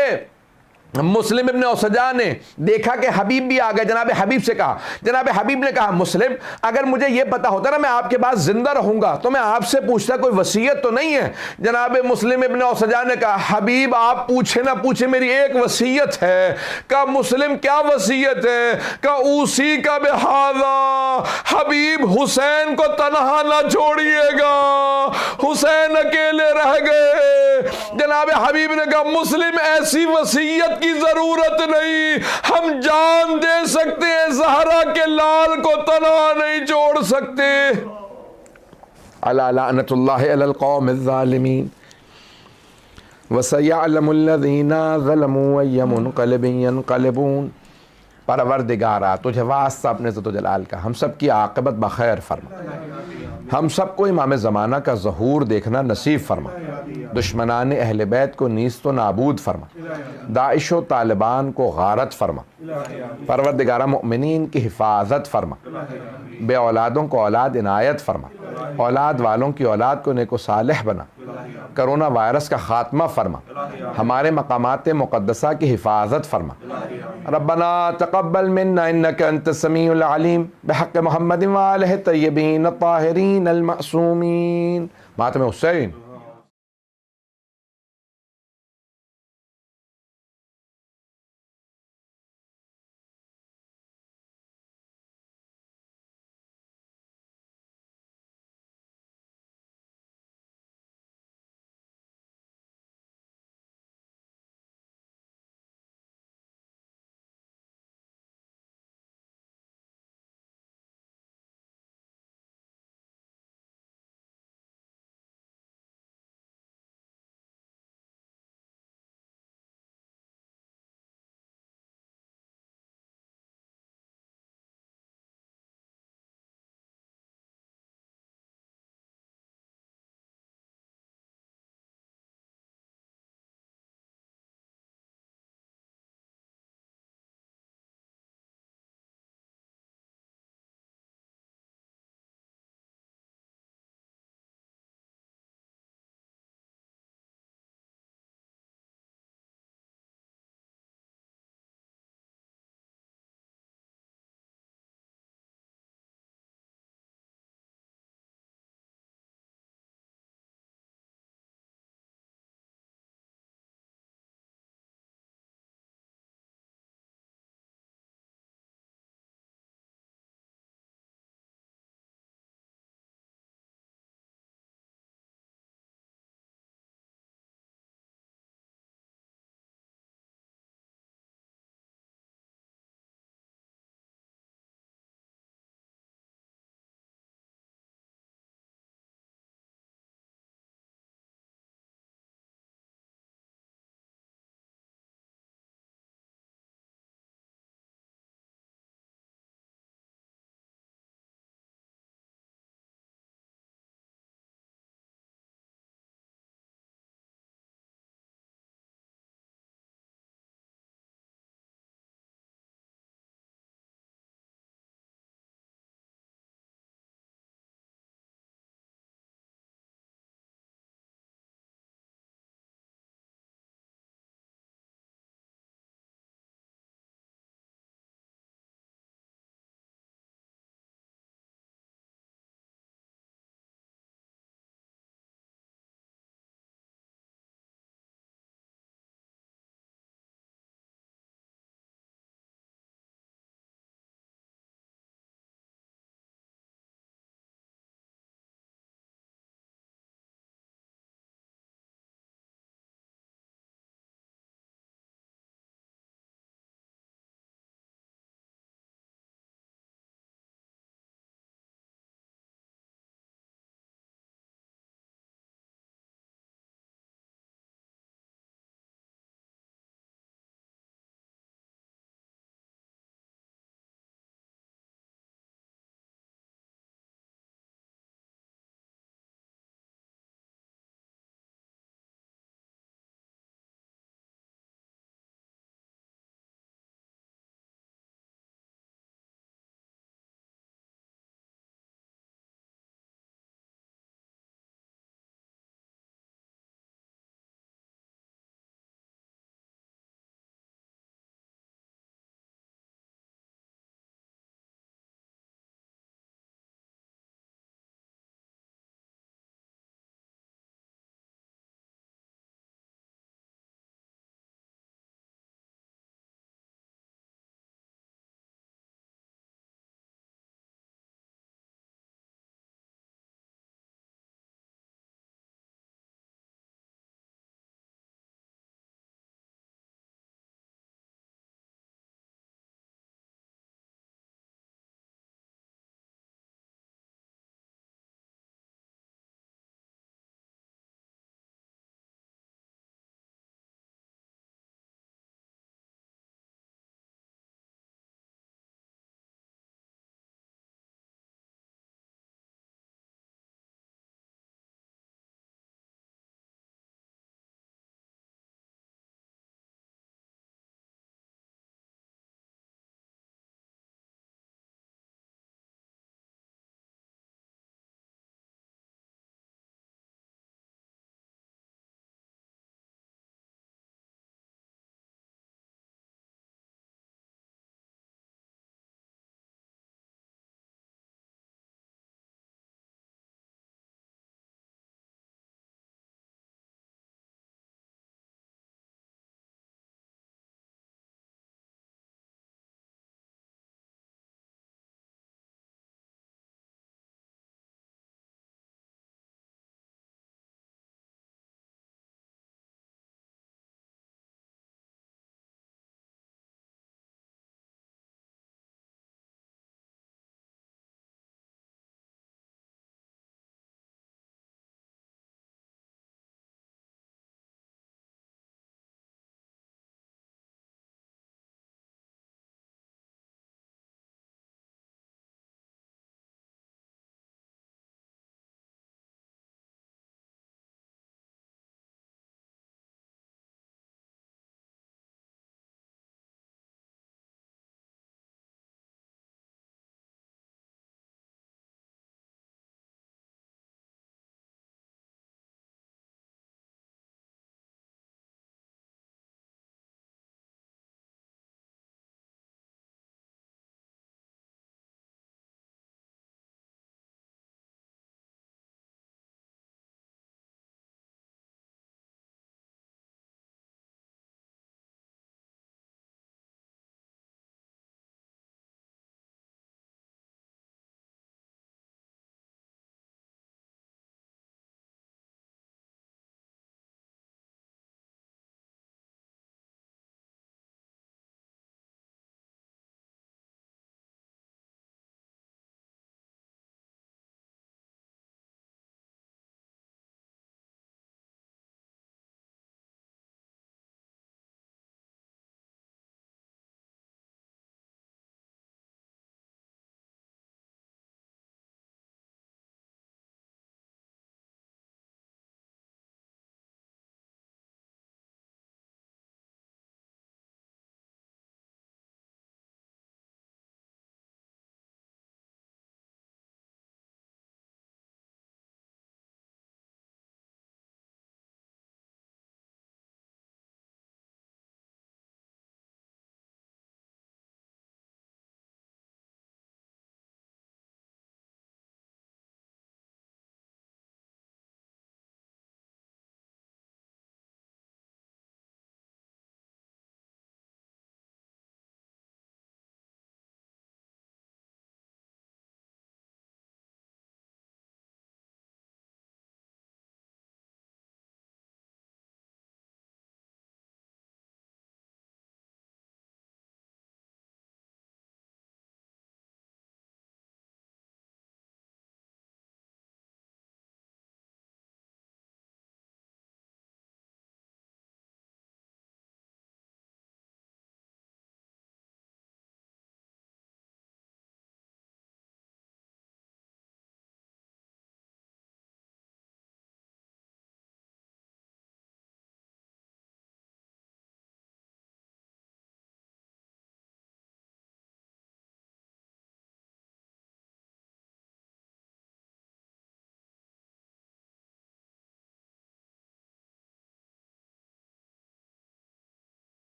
A: مسلم ابن اوسجا نے دیکھا کہ حبیب بھی آ گئے، جناب حبیب سے کہا، جناب حبیب نے کہا مسلم اگر مجھے یہ پتا ہوتا نا میں آپ کے بعد زندہ رہوں گا تو میں آپ سے پوچھتا کوئی وصیت تو نہیں ہے؟ جناب مسلم ابن اوسجا نے کہا حبیب آپ پوچھے نہ پوچھے میری ایک وصیت ہے۔ کہا مسلم کیا وصیت ہے؟ کہا اوصی کا بہذا، حبیب حسین کو تنہا نہ چھوڑیے گا، حسین اکیلے رہ گئے۔ جناب حبیب نے کہا مسلم ایسی وصیت کی ضرورت نہیں، ہم جان دے سکتے ہیں، زہرا کے لال کو تنہا نہیں چھوڑ سکتے۔ الا لعنت اللہ علی القوم الظالمین وسیعلم الذین ظلموا ای منقلب ینقلبون۔ پروردگارا تجھے واسطہ اپنے عزت و جلال کا ہم سب کی عاقبت بخیر فرما، ہم سب کو امام زمانہ کا ظہور دیکھنا نصیب فرما، دشمنان اہل بیت کو نیست و نابود فرما، داعش و طالبان کو غارت فرما، پروردگارہ مؤمنین کی حفاظت فرما، بے اولادوں کو اولاد عنایت فرما، اولاد والوں کی اولاد کو نیک و صالح بنا، کرونا وائرس کا خاتمہ فرما، ہمارے مقامات مقدسہ کی حفاظت فرما۔ ربنا تقبل منا انک انت السمیع العلیم بحق محمد وآلہ الطیبین الطاہرین المعصومین۔ ماتم حسین